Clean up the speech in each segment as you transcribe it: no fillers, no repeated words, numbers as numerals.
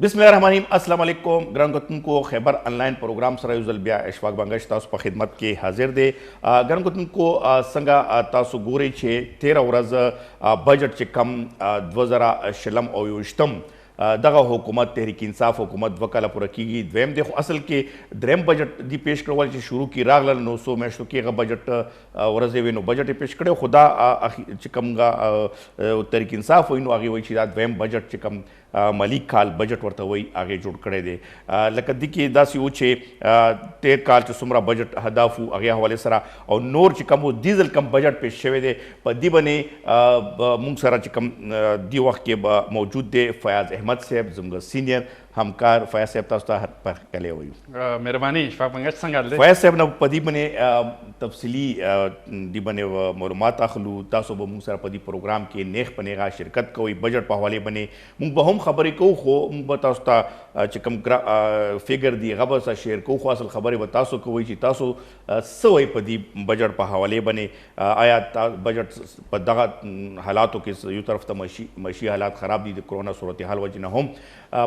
बिस्मिल्लाहिर्रहमानिर्रहीम अस्सलाम वालेकुम ग्रान कतन को खैबर ऑनलाइन प्रोग्राम सर युजलबिया इशफाक बंगश तासु पर खिदमत के हाजिर दे ग्रान कतन को संगा तासु गोरे छे 13 वरज बजट चे कम 2000 और युष्टम दगा हुकूमत तहरीक इंसाफ हुकूमत वकाला पूरा की द्वैम देखो असल के द्रैम बजट दी पेश करवा शुरू की रागल 900 मैशो के बजट वरजे वे नो बजट पेश करे खुदा चिकमगा तहरीक इंसाफ हुई नो आगे वही चीज़ द्वैम चट चिकम मलिक काल बजट वर्ता वही आगे जोड़ करे दे लकदी की दासी ऊँचे 13 काल च सुमरा बजट हदाफू आगे हवाले सरा और नोर चिकम डीजल कम बजट पेश शवे दे दी बने मुंग सरा चिकम दी वक्त के मौजूद दे फयाज अहमद साहब जुमगा सीनियर हमकार फयाज साहब तास्ता हर पर कले हुई मेहरबानी इशफाक बंगश संगाल दे फयाज साहब न पदी बने तफसीली दी बने मालूमात अखलू तासो ब मुंग सरा पदी प्रोग्राम के नेख पनेगा शिरकत कोई बजट पहवाले बने मुंग बहुम खबरें को खो मुंग बतास्ता चिकम फिगर दी खबर सा शेयर को खो असल खबरें बतासो को वही तासो सवई पदी बजट पहवाले बने आया बजट पदगा हालातों के यू तरफ तो मशी हालात ख़राब दी कोरोना सूरत हाल वजह न हम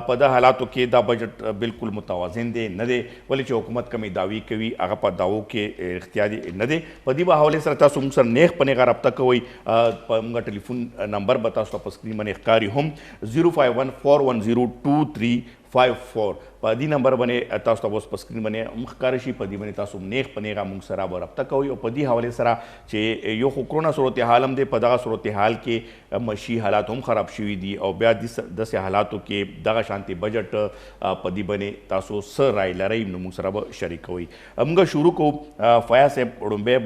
पदा हालातों के दा बजट बिल्कुल मुतवाज़िन दे न दे वली जो हुकूमत कमी दावी कवी आगा पर दावों के इख्तियारी न दे पदी बा हवाले सर तासु मुंग सर नेख पने का रब्ता कोई मुंगा टेलीफोन नंबर बताओ तो स्क्रीन में इख्तियारी हम 05141022354 पदी नंबर बने तासु बस पर स्क्रीन बने मुख्तारशी पदी बने तासु नेख पने का मुंग सरा बर रब्ता कोई और पदी हवाले सरा चे यो कोरोना सूरत हाल हम दे पदा सूरत हाल के मशी हालात हम खराब शुई दी और ब्या दस हालातों के दगा शांति बजट पदी बने तासो सर राय लड़ाई मुंग सरा ब शरीक हुई मुंगा शुरू को फया से उड़ुम्बे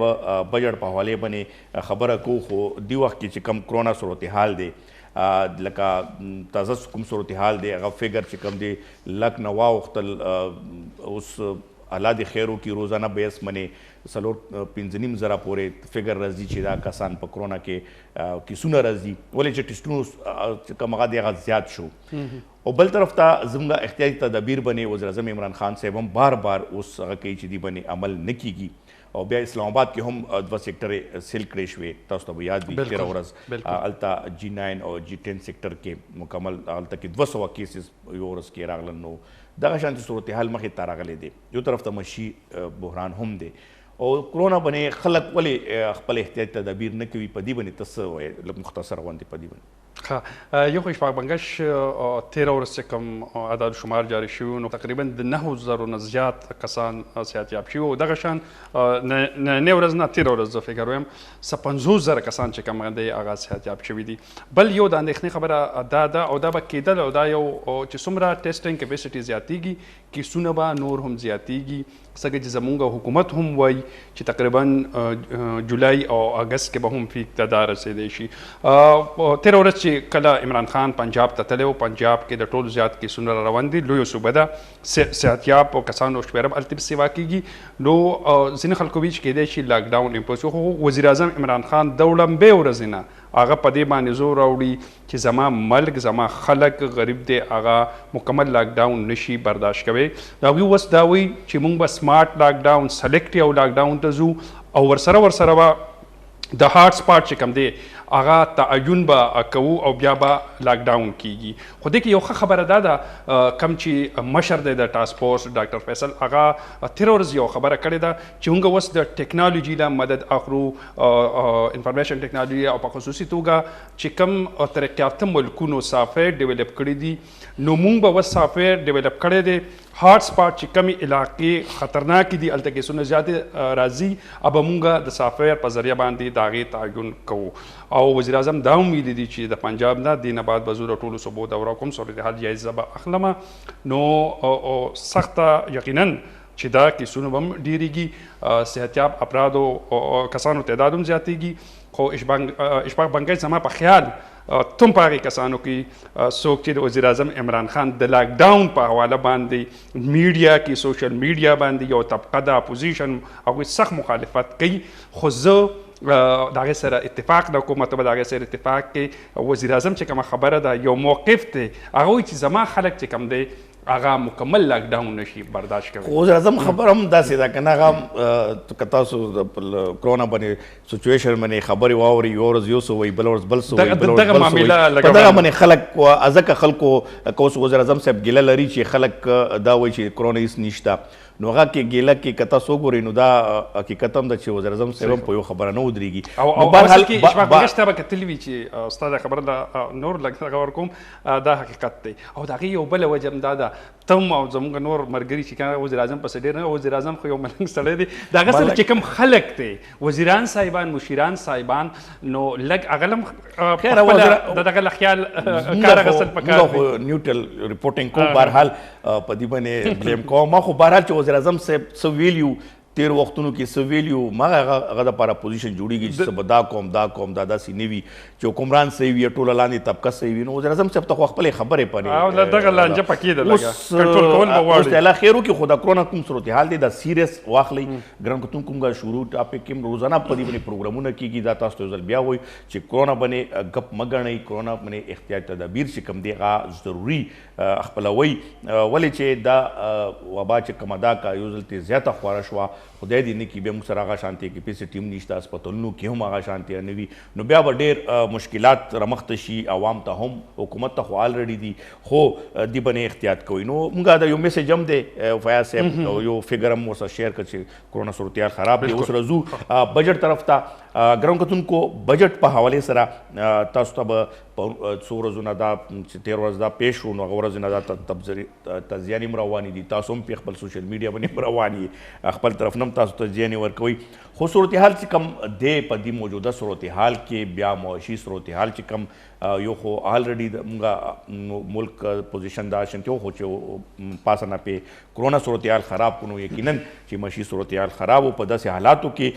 बजट पहवाले बने खबर को हो दी वक्त की चिकम कोरोना सूरत हाल दे लका ताज़ा कुम सूरत हाल दे अगर फिगर चिकम दे लक नवा उख्तल उस अलाद खैरों की रोज़ाना बेस मने सलोर पिंजनीम ज़रा पूरे फिगर रजी चिदा कसान पर कोरोना के किसुना रजी वाले टिस्टू कमगा देगा ज़्यादा शो और बल तरफ ता जुमगा इख्तियारी तदबीर बने वज़ीर आज़म इमरान खान साहब हम बार बार उस कई चीज़ी बने अमल न की और ब्या इस्लामाबाद के हम दवा सेक्टर सिल्क रेशवे तब याद भी 13 वरस अलता G9 और G10 सेक्टर के मुकम्मल अलता के 200 केसेस वरस के रागलन नो दगा शांति सूरत हाल मखे तारागले दे जो तरफ तो मशी बहरान हम दे और कोरोना बने खलक वाले खपल एहतियाती तदबीर न कभी पदी बने तस मुख्तसर वन पदी बने हाँ यो इशफाक बंगश 13 वर्ष से कम आदाद शुमार जारी शुरू नो तकरीबन 9,000 नज़ियात कसान सेहतियाब शुरू दगशान ने वर्ष ना 13 वर्ष फिगर हम 50,000 कसान चे कम गंदे आगाज सेहतियाब शुरू दी बल यो दान देखने खबर दादा और दाबा केदल और दायो चिसुमरा टेस्टिंग कैपेसिटी ज़्यादतीगी कि सुनबा नूर हम ज़्यादतीगी सगे जमूंगा हुकूमत हम वही कि तकरीबन जुलाई और अगस्त के बहुम फी इक़्तिदार से देशी 13 वर्ष कला इमरान खान पंजाब ततले पंजाब के टोल ज़्यादा की सुनर रवंदी लो सुबदा सेहतियाब और कसान और शबरब अल्तब सेवा की लो जिन खलकोविच के देशी लॉकडाउन इम्पोज हो वज़ीर आज़म इमरान खान दौलम्बे और जिना आगा पदे बाने जोर राउडी कि जमा मल्क जमा खलक गरीब दे आगा मुकम्मल लॉकडाउन नशी बर्दाश्त कवे दावी वस दावी कि मुंग स्मार्ट लॉकडाउन सेलेक्टिव लॉकडाउन तजू और वरसरा द हार्ट स्पॉट चिकम दे आगा तयन बा कऊ और ब्याबा लॉकडाउन की खुद की यो खबर दादा कम ची मशर दे द task force doctor Faisal Agha 13 वर्ष यो खबर करे दा चुंग वस द टेक्नोलॉजी ला मदद आखरू इंफॉर्मेशन टेक्नोलॉजी और पखसूसी तोगा चिकम तरक्यात मुल्कुनो सॉफ्टवेयर डेवलप करी दी नो मुंग बा वस सॉफ्टवेयर डेवलप करे दे हॉट स्पॉट चिकमी इलाके खतरनाक दी अलत के सुन ज़्यादा राजी अब मुंगा द सॉफ्टवेयर पर जरिया बांधी दागे तयन को और वज़ीर आज़म दा उम्मीद दी ची द पंजाब ना दिन बाद बजूर टोल सबो दौराकुम सूरत हाल जायज़ा अखलमा नो सख्त यकीनन चिदा की सुनबम डीरीगी सेहतियाब अपराधो कसानों तदादम ज़्यादतीगी खो इशफाक बंगश जमा पर ख्याल तुम पागे कसानों की सोच के वज़ीर आज़म इमरान खान द लॉकडाउन पर हवाला बांधी मीडिया की सोशल मीडिया बांधी और तबक़दा अपोजिशन और कोई सख्त मुखालफत कई खुद दागे सर इत्तेफाक दा हुकूमत दागे सर इत्तेफाक के वज़ीर आज़म चे कम खबर दा यो मौक़िफ़ थे आगोई ची जमा खलक चे कम दे هغه مکمل لاک ډاون نشي برداشت کوي. خو وزیر اعظم خبر هم داسې ده که نه هغه که تاسو د کرونا باندې سچویشن باندې خبرې واورئ یو ورځ یو څه وایي بله ورځ بل څه وایي دغه معامله په دغه باندې خلک ځکه خلکو که اوس وزیر اعظم صاحب ګیله لري چې خلک دا وایي چې کرونا هېڅ نشته نو هغه کې ګیله کې که تاسو وګورئ نو دا حقیقت هم ده چې وزیر اعظم صاحب هم په یو خبره نه ودرېږي. او اصل کې اشفاق بنګش ته به کتلي وي چې ستا دا خبره ده نور لږ دغه ورکوم دا حقیقت دی او د هغې یو بله وجه هم دا ده ته هم او زموږ نور ملګري چې کنه وزیر اعظم پسې ډېر نه وزیر اعظم خو یو ملنګ سړی دی د هغه سره چې کوم خلک دی وزیران صاحبان مشیران صاحبان نو لږ هغه هم خپله د دغه له خیال کار اخیستل پکار دی. نیوټرل رپورټینګ کوم بهرحال په دې باندې بلیم کوم ما خو بهرحال چې وزیر اعظم صاحب څه ویلي تیر وختونو کې څه ویلي وو ما هغه دپاره پوزیشن جوړېږي چې څه به دا کوم دا داسې نه وي چې حکمران صحیح وي ټوله لاندې طبقه صحیح وي نو وزیر اعظم صاحب ته خو خپلې خبرې پنې دغه لانجه پکې ده لږه کنټرول کول به غواړي. اوس الله خیر وکړي خو د کرونا کوم صورتحال دی دا سیریس واخلئ ګران کتونکو موږ شروع ټاپک کې روزانه په دې باندې پروګرامونه کېږي دا تاسو ته یو ځل بیا وایو چې کرونا باندې ګپ مه ګڼئ کرونا باندې احتیاط تدابیر چې کوم دی هغه ضروري خپلوئ ولې چې دا وبا چې کومه دا که یو ځل ترې زیاته خواره شوه خدای دې نه کړي بیا موږ سره هغه شانتې کیپیسټي هم نشته هسپتالونو کې هم هغه شانتې نه وي نو بیا به ډېر مشکلات رامخته شي عوام ته هم حکومت ته خو الریډي دي خو دې باندې احتیاط کوئ. نو موږ دا یو میسج هم دی فیاض صاحب یو فګر هم ورسره شیر کړ چې کرونا صورتحال خراب دی. اوس راځو بجټ طرف ته ګران کتونکو بجټ په حوالې سره تاسو ته به څو ورځونه دا چې تېر ورځ دا پیش شو نو هغه ورځې نه دا تزیانې هم روانې دي تاسو هم په خپل سوشل میډیا باندې روان یې خپل طرف نه هم تاسو تزیانې ورکوئ خو صورتحال چې کوم دی په دې موجوده صورتحال کې بیا معاشي صورتحال چې کوم یو خو الریډي موږ ملک پوزیشن دا شنتیو خو چې پاسه نه پې کرونا صورتحال خراب کړو یقینا چې معاشي صورتحال خراب و په داسې حالاتو کې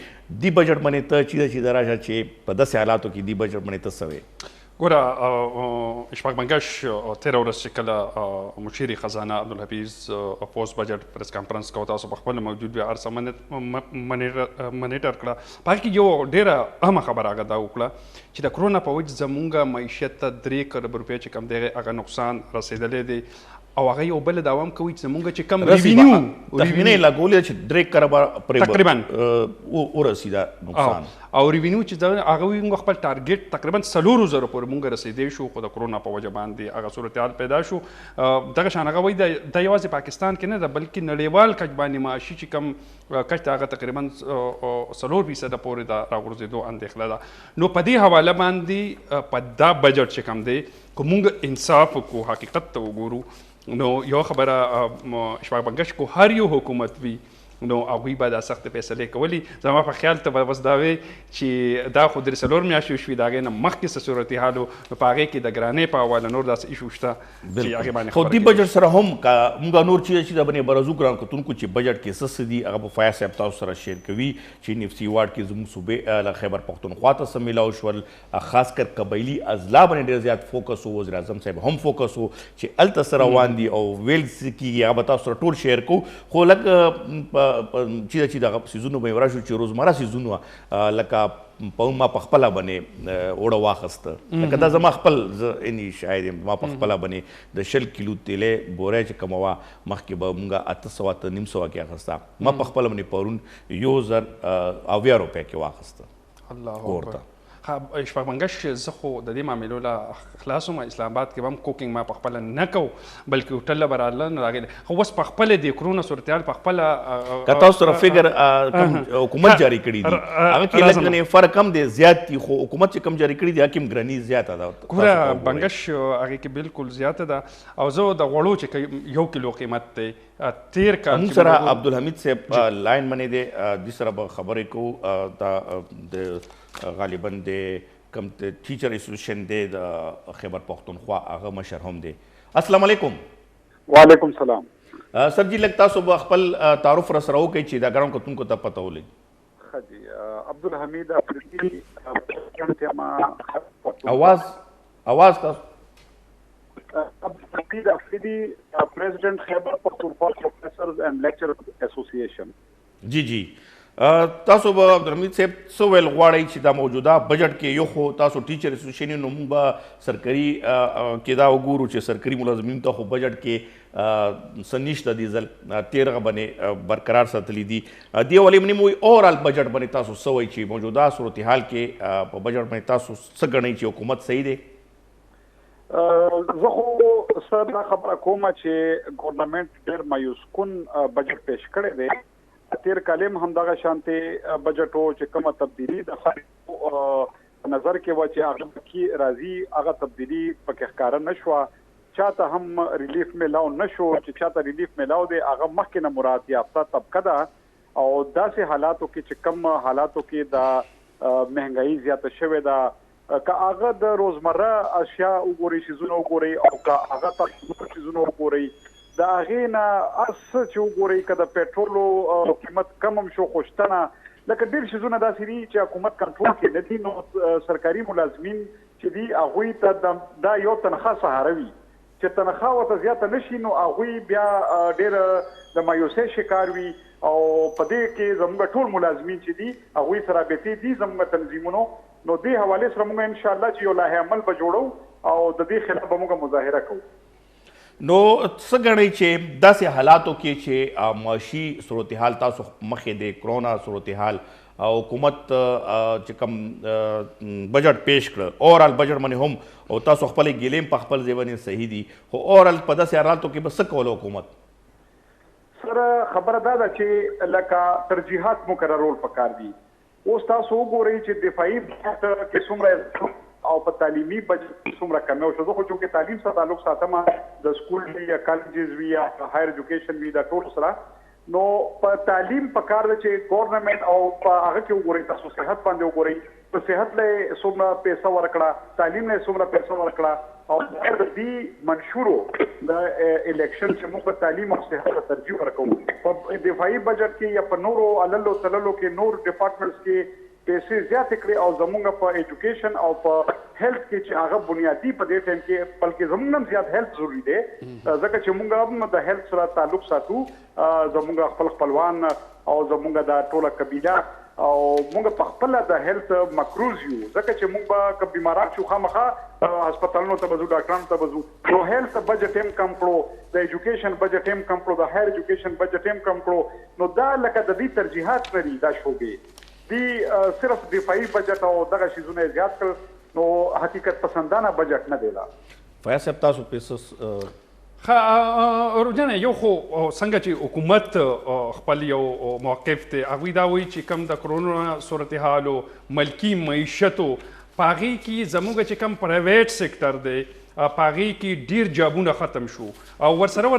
دی بجټ باندې ته چې راشه چې په داسې حالاتو کې دی بجټ باندې ته څه وې. ګوره اشفاق بنګش تېره ورځ چې کله مشیر خزانه عبدالحفیظ پوسټ بجټ پریس کانفرنس کو تاسو په خپل موجود بیا هر څه منیټر کړه په هغې کې یو ډېره اهمه خبره هغه دا وکړه چې د کرونا په وجه زمونږ معیشت ته 3 کروڑ روپۍ چې کم دی هغه نقصان رسېدلی دی او هغه یو بل دعوا هم کوي چې زمونږ چې کم ریوینیو تخمینې لګولې چې 3 کروڑ تقریبا ورسېده نقصان او ریوینیو چې هغه موږ خپل ټارګېټ تقریبا 4,000 پورې موږ رسېدی شو خو د کرونا په وجه باندې هغه صورتحال پیدا شو. دغه شان هغه وایي دا یوازې پاکستان کې نه ده بلکې نړیوال کچ باندې معاشي چې کم کچ ته هغه تقریبا 4% پورې د راغورځېدو اندېښنه ده. نو په دې حواله باندې په دا بجټ چې کم دی که موږ انصاف وکړو حقیقت ته وګورو نو یو خبره اشفاق بنګش کو هر یو حکومت وي نو هغوی به دا سخت فیصلې کولي. زما په خیال ته به بس دا وی چې دا خو 3 میاشتې شوي د هغې نه مخکې څه صورتحال و نو په هغې کې د ګرانۍ په حواله نور داسې ایشو شته چې هغې باندې خو دې بجټ سره هم که موږ نور چې د باندې به راځو ګران کتونکو چې بجټ کې څه دي هغه به فیاض صاحب تاسو سره شیر کوي چې نفسي واډ کې زموږ صوبې له خیبر پښتونخوا ته څه میلاو شول خاص کر قبایلي اضلاع باندې ډېر زیات فوکس و وزیر اعظم صاحب هم فوکس و چې هلته څه روان دي او ویل څه کېږي هغه به تاسو سره ټول شیر کوو خو لږ چې دغه سیزونو به یې راشو چې روزمره سیزونو لکه ما په خپله باندې اوړه واخیسته لکه دا زما خپل زه اني شاید یم ما په خپله باندې د 20 کیلو تیلې بوری چې کومه وه مخکې به مونږ 800 ته 900 کې اخیسته ما په خپله باندې پرون 1080 روپۍ کې واخیسته کور ته. اشفاق بنګش زه خو د دې معاملو له خلاص وم اسلام آباد کې به هم کوکینګ ما په خپله نه کوو بلکې هوټل له به راله نو هغې خو اوس په خپله د کرونا صورتحال په خپله که تاسو سره فګر حکومت جاري کړي دي هغه کې لږ غنې فرق کم دی زیات دي خو حکومت چې کم جاري کړي دي هغه کې هم ګراني زیاته ده. ګوره بنګش هغې کې بالکل زیاته ده او زه د غوړو چې 1 کیلو قیمت دی تیر کال موږ سره عبدالحمید صاحب لاین باندې دی دې سره به خبرې کوو دا د غالبا د کوم ټیچر اسوسییشن دی د خیبر پښتونخوا هغه مشر هم دی. السلام علیکم. وعلیکم سلام. سر جی لږ تاسو به خپل تعارف را سره وکړئ چې دا ګران کتونکو ته پته ولګي. ښه جی عبدالحمید افریدي आवाज تاسو عبدالحمید افریدي پریزیڈنٹ خیبر پختونخوا پروفیسرز اینڈ لیکچررز ایسوسییشن. جی تاسو به عبدالحمید صاحب څه ویل غواړئ چې دا موجوده بجټ کې یو خو تاسو ټیچر اسوسییشن نو موږ به سرکاري کې دا وګورو چې سرکاري ملازمینو ته خو بجټ کې څه نشته دي ځل تیرغه باندې برقرار ساتلی دي دې ولې منې موږ اورال بجټ باندې تاسو څه وایئ چې موجوده صورتحال کې په بجټ باندې تاسو څه ګڼئ چې حکومت صحیح دی؟ زه خو سر دا خبره کوم چې ګورنمنت ډېر مایوس کن بجټ پیش کړی دی. تیر کالم هم دغه شانته بجټ او چې کومه تبدیلی د خلکو نظر کې و چې هغه کې راځي هغه تبدیلی پکې ښکار نشو، چاته هم ریلیف ملاو نشو، چې چاته ریلیف ملاو دی هغه مخکې نه مراد یافته طبقه ده او داسې حالاتو کې چې کم حالاتو کې د مهنګايي زیاته شوې ده که هغه د روزمره اشیاء وګوري شیزونه وګوري او که هغه تاسو شیزونه وګوري دا هغې نه هر څه چې وګورئ که د پټرولو قیمت کم هم شو خوشتنه لکه ډېر شیزونه داسې دي چې حکومت کنټرول کې نه دي، نو سرکاري ملازمین چې دي هغوی ته دا یو تنخواه سهاره وي چې تنخواه ورته زیاته نه شي نو هغوی بیا ډېر د مایوسۍ شکار وي او په دې کې زموږ ټول ملازمین چې دي هغوی سره رابطې دي زموږ تنظیمونو، نو دې حوالې سره موږ انشاءالله چې یو لایحه عمل به جوړو او د دې خلاف به موږ مظاهره کوو. نو څه ګڼئ چې داسې حالاتو کې چې معاشي صورتحال تاسو مخې د کرونا صورتحال او حکومت چې کوم بجټ پیش کړ اورال بجټ باندې هم او تاسو خپل ګیلیم په خپل ځای باندې صحیح دي خو اورال په داسې حالاتو کې به څه کوله حکومت؟ سره خبره دا ده چې لکه ترجیحات مقررول پکار دي. اوس تاسو وګورئ چې دفاعي بجټ کې څومره او په تعلیمي بجټ څومره کمی او زه خو چې تعلیم سره تعلق ساتم د سکول وي یا کالجز وي یا هایر ایجوکیشن وي دا ټول سره، نو په تعلیم په کار ده چې ګورنمنت او په هغه کې وګورئ تاسو صحت باندې وګورئ په صحت له څومره پیسې ورکړه، تعلیم له څومره پیسې ورکړه او د دې منشورو د الیکشن چې موږ په تعلیم او صحت ته ترجیح ورکوو په دفاعي بجټ کې یا په نورو عللو تللو کې نور ډپارټمنټس کې پیسې زیاتې کړې او زموږ په ایجوکیشن او په هیلث کې چې هغه بنیادي په دې ټایم کې بلکې زموږ هم زیات هیلث ضروري دی ځکه چې موږ هم د هیلث سره تعلق ساتو، زموږ خپل خپلوان او زموږ د ټوله قبیله او موږ په خپل د هیلث مکروز یو ځکه چې موږ به که بیماران شو خامخا هسپتالونو ته بزو ډاکټرانو ته بزو، نو هیلث بجټ هم کم کړو، د ایجوکیشن بجټ هم کم کړو، د هایر ایجوکیشن بجټ هم کم کړو، نو دا لکه د دې ترجیحات لري دا شوبې دی صرف دفاعي بجټ او دغه شیزونه زیات کړ نو حقیقت پسندانه بجټ نه دی. فیاض صاحب تاسو پیسس روجانه یو خو څنګه چې حکومت خپل یو موقف ته هغوی دا وایي چې کم د کرونا صورتحال او ملکي معیشتو په هغې کې زموږ چې کم پرایویټ سیکټر دی په هغې کې ډېر جابونه ختم شو او ورسره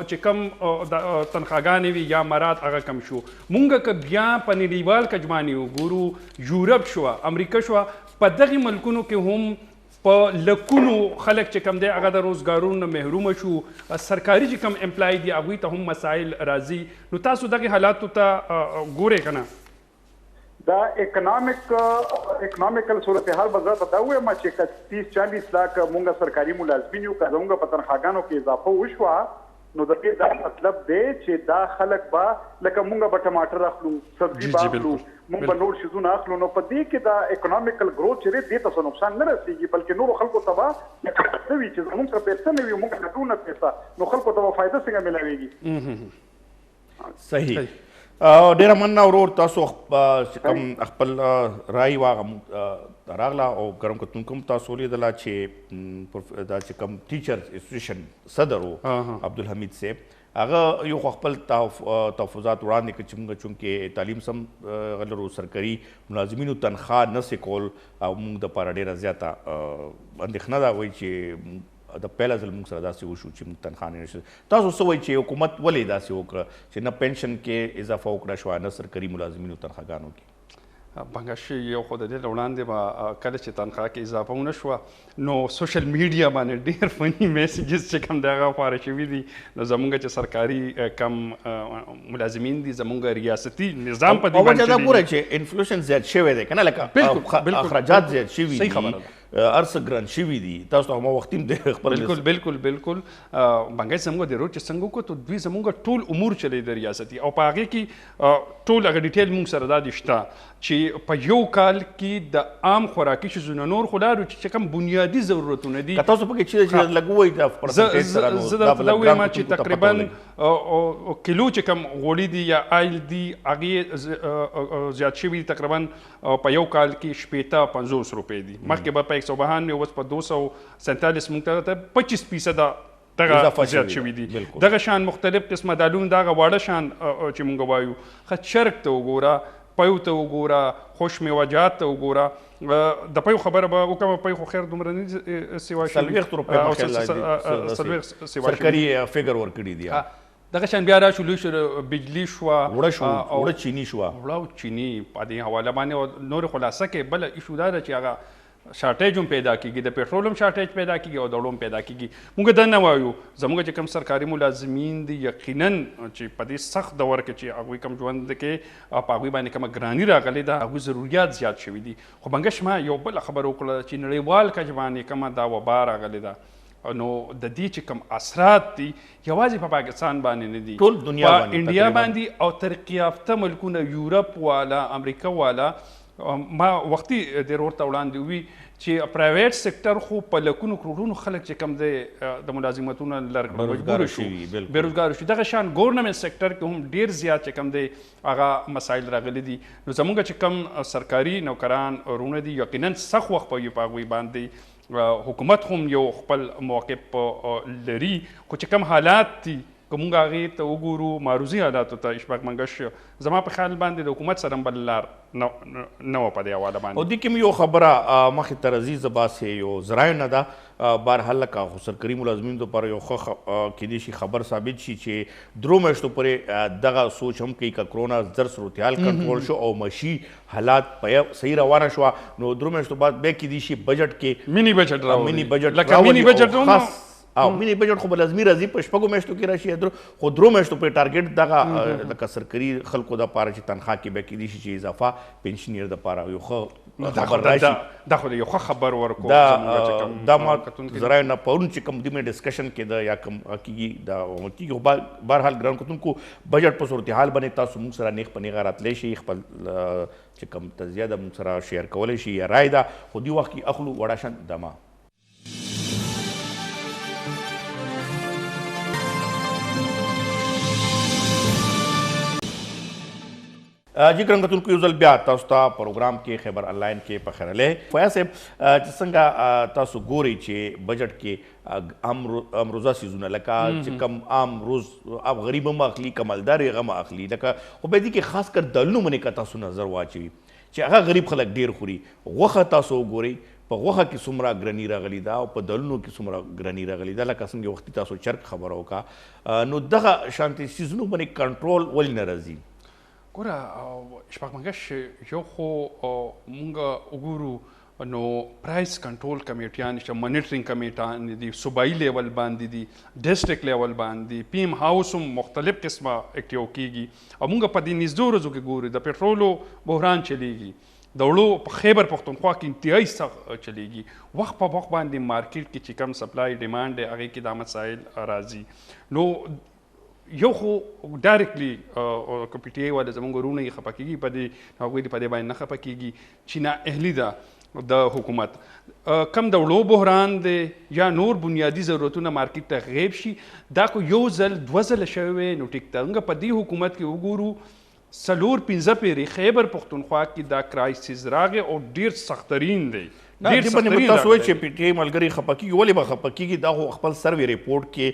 چې کم تنخواګانې وي یا مراد هغه کم شو. مونږ که بیا په نړیوال کجمانې وګورو یورپ شوه امریکا شوه په دغې ملکونو کې هم په لکونو خلک چې کم دی هغه د روزګارونو محرومه شو، سرکاري چې کم امپلای دي هغوی ته هم مسایل راځي. نو تاسو دغې حالاتو ته ګورئ که نه؟ دا اکنامیکل صورتحال به زه ته دا ووایم چې 30-40 لاک مونږ سرکاري ملازمین یو که زمونږ په تنخواګانو کې اضافه وشوه نو د دې دا مطلب دی چې دا خلک به لکه مونږ به ټماټر اخلو، سبزي به اخلو، مونږ به نور شیزونه اخلو، نو په دې کې دا اکنامیکل ګروث چې دی دې ته څه نقصان نه رسېږي بلکې نورو خلکو ته به نه وي چې زمونږ سره پیسه نه وي مونږ ګټو نه پیسه نو خلکو ته به فایده څنګه میلاویږي. صحیح ډیره مننه ورور تاسو چې کوم خپل رای واغه راغله او ګرم کتونکو هم تاسو لیدله چې دا چې کوم ټیچر اسوسییشن صدر و عبدالحمید صاحب هغه یو خپل تحفظات وړاندې کړي چې موږ چونکې تعلیم سم غلرو سرکاري ملازمینو تنخواه نسې کول او موږ دپاره ډېره زیاته اندېښنه ده وایي چې د پیله ځل موږ سره داسې وشو چې موږ تنخواه نه نشو. تاسو څه وایي چې حکومت ولې داسې وکړه چې نه پنشن کې اضافه وکړه شوه نه سرکاري ملازمینو تنخواګانو کې؟ بنګش یو خو د دې وړاندې به کله چې تنخواه کې اضافه ونه شوه نو سوشل میډیا باندې ډېر فني میسیجز چې کوم د هغه خپاره شوي دي نو زموږ چې سرکاري کم ملازمین دي زموږ ریاستي نظام په دې باندې وجه دا ګوره چې انفلیشن زیات شوی دی که نه لکه اخراجات زیات شوي دي ارس ګران شوي دي تاسو ته ما وختیم د خپل بالکل بنګای زموږ د روټ څنګه کو ته دوی زموږ ټول امور چلی د ریاستي او په هغه کې ټول هغه ډیټیل موږ سره دا دشته چې په یو کال کې د عام خوراکي شیزونو نور خلارو چې کوم بنیادی ضرورتونه دي تاسو په کې چې لګوي د پرسنټیج سره نو دا وایم چې تقریبا کیلو چې کوم غوړي دي یا آیل دي هغه زیات شوي تقریبا په یو کال کې 50 روپۍ دي مخکې به په 192 اوس په 247 موږ ته 25% دغه زیات شوي دي دغه شان مختلف قسمه دالون دغه واړه شان چې مونږ وایو خط شرک ته وګوره پیو ته وګوره خوش میوجات ته وګوره د پیو خبره به وکړم پیو خو خیر دومره نه سیوا شوي 40 روپۍ سرکاري فیګر ورکړي دي دغه شان بیا راشو لوی شو بجلی شوه وړه چینی شوه وړه چینی په دې حواله باندې نور خلاصه کې بل ایشو دا چې هغه شارټیج هم پیدا کیږي د پېټرول هم شارټیج پیدا کیږي او د وړو هم پیدا کیږي موږ دا نه وایو زموږ چې کوم سرکاري ملازمین دي یقینا چې په دې سخت دور کې چې هغوی کوم ژوند کې په هغوی باندې کومه ګراني راغلې ده هغوی ضروریات زیات شوي دي خو بنګش ما یو بله خبره وکړه چې نړیوال کچ باندې کومه دا وبا راغلې ده نو د دې چې کوم اثرات دي یوازې په پاکستان باندې نه دي ټول دنیا باندې په انډیا باندې او ترقي یافته ملکونه یورپ والا امریکا والا ما وختي د ورته وړاندې وي چې پرایویټ سېکټر خو په لکونو کروڑونو خلک چې کم دی د ملازمتونو لرګ مجبور شو بیروزګار شو دغه شان ګورنمنت سېکټر کې هم ډیر زیات چې کم دی هغه مسایل راغلي دي نو زموږ چې کم سرکاري نوکران ورونه دي یقینا سخت وخت په هغوی باندې حکومت هم یو خپل موقف لري خو چې کم حالات دي که مونږ هغې ته وګورو معروضي حالاتو ته اشفاق منګش زما په خیال باندې د حکومت سره هم بل لار نه وه په دې حواله باندې او دې کې م یو خبره مخکې ته راځي زه باسې یو ذرایع نه ده بهرحال لکه خو سرکاري ملازمینو دپاره یو ښه کیدای شي خبر ثابت شي چې 3 میاشتو پورې دغه سوچ هم کوي که کرونا زر صورتحال کنټرول شو او معاشي حالات په صحیح روانه شوه نو 3 میاشتو بعد بیا کیدای شي بجټ کې مینی بجټ راوړي مینی بجټ لکه مینی بجټ او مینی بجټ خو به لازمي راځي په شپږو میاشتو کې راشي خو 3 میاشتو پورې ټارګېټ دغه لکه سرکاري خلکو دپاره چې تنخوا کې بیا کیدای شي چې اضافه پنشنیر دپاره یو ښه خبر راشي دا خو یو ښه خبر ورکو دا ما ذرایع نه پرون چې کوم دې ډسکشن کېده یا کوم کېږي دا کېږي بهرحال ګران کتونکو بجټ په صورتحال باندې تاسو موږ سره نیغ په نیغه راتلی شي خپل چې کوم تجزیه ده موږ سره شیر کولی شي یا رای ده خو دې وخت کې اخلو وړه شان دمه جی ګران کتونکو یو ځل بیا تاسو ته پروګرام کې خیبر آنلاین کې په خیر علی فیاض صاحب چې څنګه تاسو ګورئ چې بجټ کې امروزه سیزونه لکه چې کم عام روز اب غریب هم اخلي کمالدار یې هم اخلي لکه خو په دې کې خاص کر دلونو باندې که تاسو نظر واچوي چې هغه غریب خلک ډیر خوري غوښه تاسو وګورئ په غوښه کې څومره ګراني راغلي ده او په دلونو کې څومره ګراني راغلي ده لکه څنګه وختي تاسو چرګ خبره وکړه نو دغه شانتي سیزونو باندې کنټرول ولې نه راځي ګوره اشفاق منګش یو خو مونږ وګورو نو پرایس کنټرول کمیټیان شته مانیټرینګ کمیټیان دي صوبایي لیول باندې دي ډسټرکټ لیول باندې پی ایم هاوس هم مختلف قسمه اکټیو کیږي او مونږ په دې نږدې ورځو کې ګورو د پټرولو بحران چلیږي د وړو په خیبر پښتونخوا کې انتهایي سخت چلیږي وخت په وخت باندې مارکیټ کې چې کم سپلای ډیمانډ دی هغې کې دا مسایل راځي نو یو خو ډایرکټلی که پی ټي آی والا زموږ ورونه یې خفه کېږي په دې هغوی په دې باندې نه خفه کېږي چې نااهلي ده د حکومت کم د وړو بحران دی یا نور بنیادي ضرورتونه مارکیټ ته غیب شي دا خو یو ځل دوه ځله شوی نو ټیک ته موږ په دې حکومت کې وګورو 4-5 پیرې خیبر پښتونخوا کې دا کرایسس راغی او ډیر سخترین دی تاسو وایئ چې پی ټي آی ملګري خفه کېږي ولې به خفه کېږي دا خو خپل سروې ریپورټ کې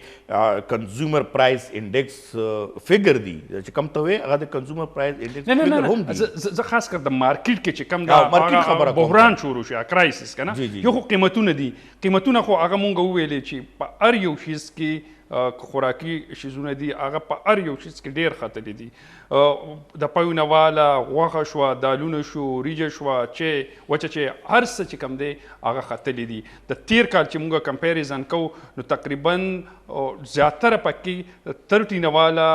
کنزیومر پرایس انډیکس فګر دی چې کوم ته وایي هغه د کنزیومر پرایس انډیکس فګر هم دی زه خاص کر د مارکیټ کې چې کوم دا بحران شروع شي کرایسس که نه یو خو قیمتونه دي قیمتونه خو هغه مونږ وویلې چې په هر یو شیز کې خوراکي شیزونه دي هغه په هر یو چیز کې ډېر ختلي دي د پایونه والا غوښه شوه دالونه شو ریجه شوه چې وچه چې هر څه چې کوم دی هغه ختلي دي د تیر کال چې موږ کمپیریزن کوو نو تقریبا زیاتره پکې 30 والا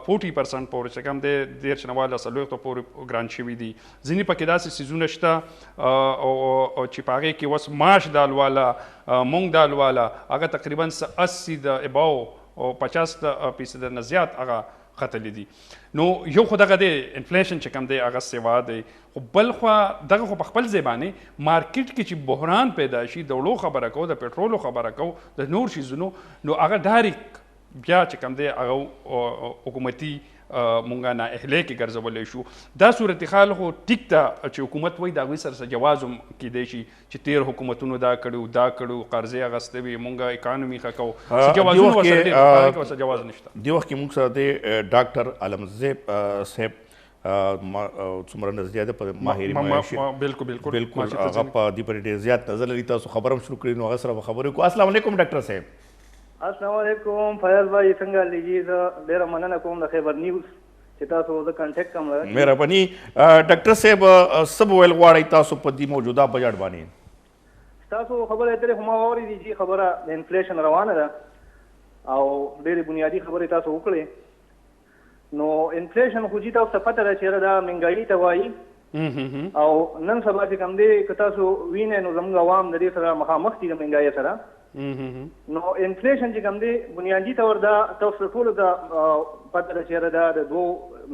40% پورې چې کوم دی 13 والا 40 پورې ګران شوي دي ځینې پکې داسې سیزونه شته چې په هغې کې اوس ماش دال والا مونږ دال والا هغه تقریبا 80 د اباو او 50% نه زیات هغه ختلی دي نو یو خو دغه دی انفلیشن چې کوم دی هغه سیوا دی خو بل خوا دغه خو په خپل ځای باندې مارکیټ کې چې بحران پیدا شي د وړو خبره کوو د پټرولو خبره کوو د نور شیزونو نو هغه ډایرک بیا چې کوم دی هغه حکومتي مونږه نه اهلی کې ګرځولی شو دا صورتحال خو ټیک ده چې حکومت وایي د هغوی سره جواز هم کیدی شي چې تیر حکومتونو دا کړو قرضې اخیستې وي مونږه اکانومي ښه کوو چې جوازونه ورسره ډېر هغې کې ورسره جواز نشته دې وخت کې مونږ سره دی ډاکټر علمزیب صاحب څومره نظریه ده په ماهري معاشي بالکل هغه په دې پورې ډېر زیات نظر لري تاسو خبره هم شروع کړې نو هغه سره به خبرې وکړو السلام علیکم ډاکټر صاحب السلام علیکم فیاض بھائی څنګه لیجی زه ډېره مننه کوم د خیبر نیوز چې تاسو زه کانټیکټ کوم مهرباني ډاکټر صاحب څه به ویل غواړئ تاسو په دې موجوده بجټ باندې تاسو خبره اترې خو ما واورېدې چې خبره د انفلیشن روانه ده او ډېرې بنیادي خبرې تاسو وکړې نو انفلیشن خو جي تاسو ته پته ده چې دا مهنګایي ته وایي او نن سبا چې کوم دی که تاسو وینئ نو زموږ عوام د دې سره مخامخ دي د مهنګایۍ سره نو انفلیشن چې کوم دی بنیادي طور دا تاسو ټولو ته پته ده چې دا د دوو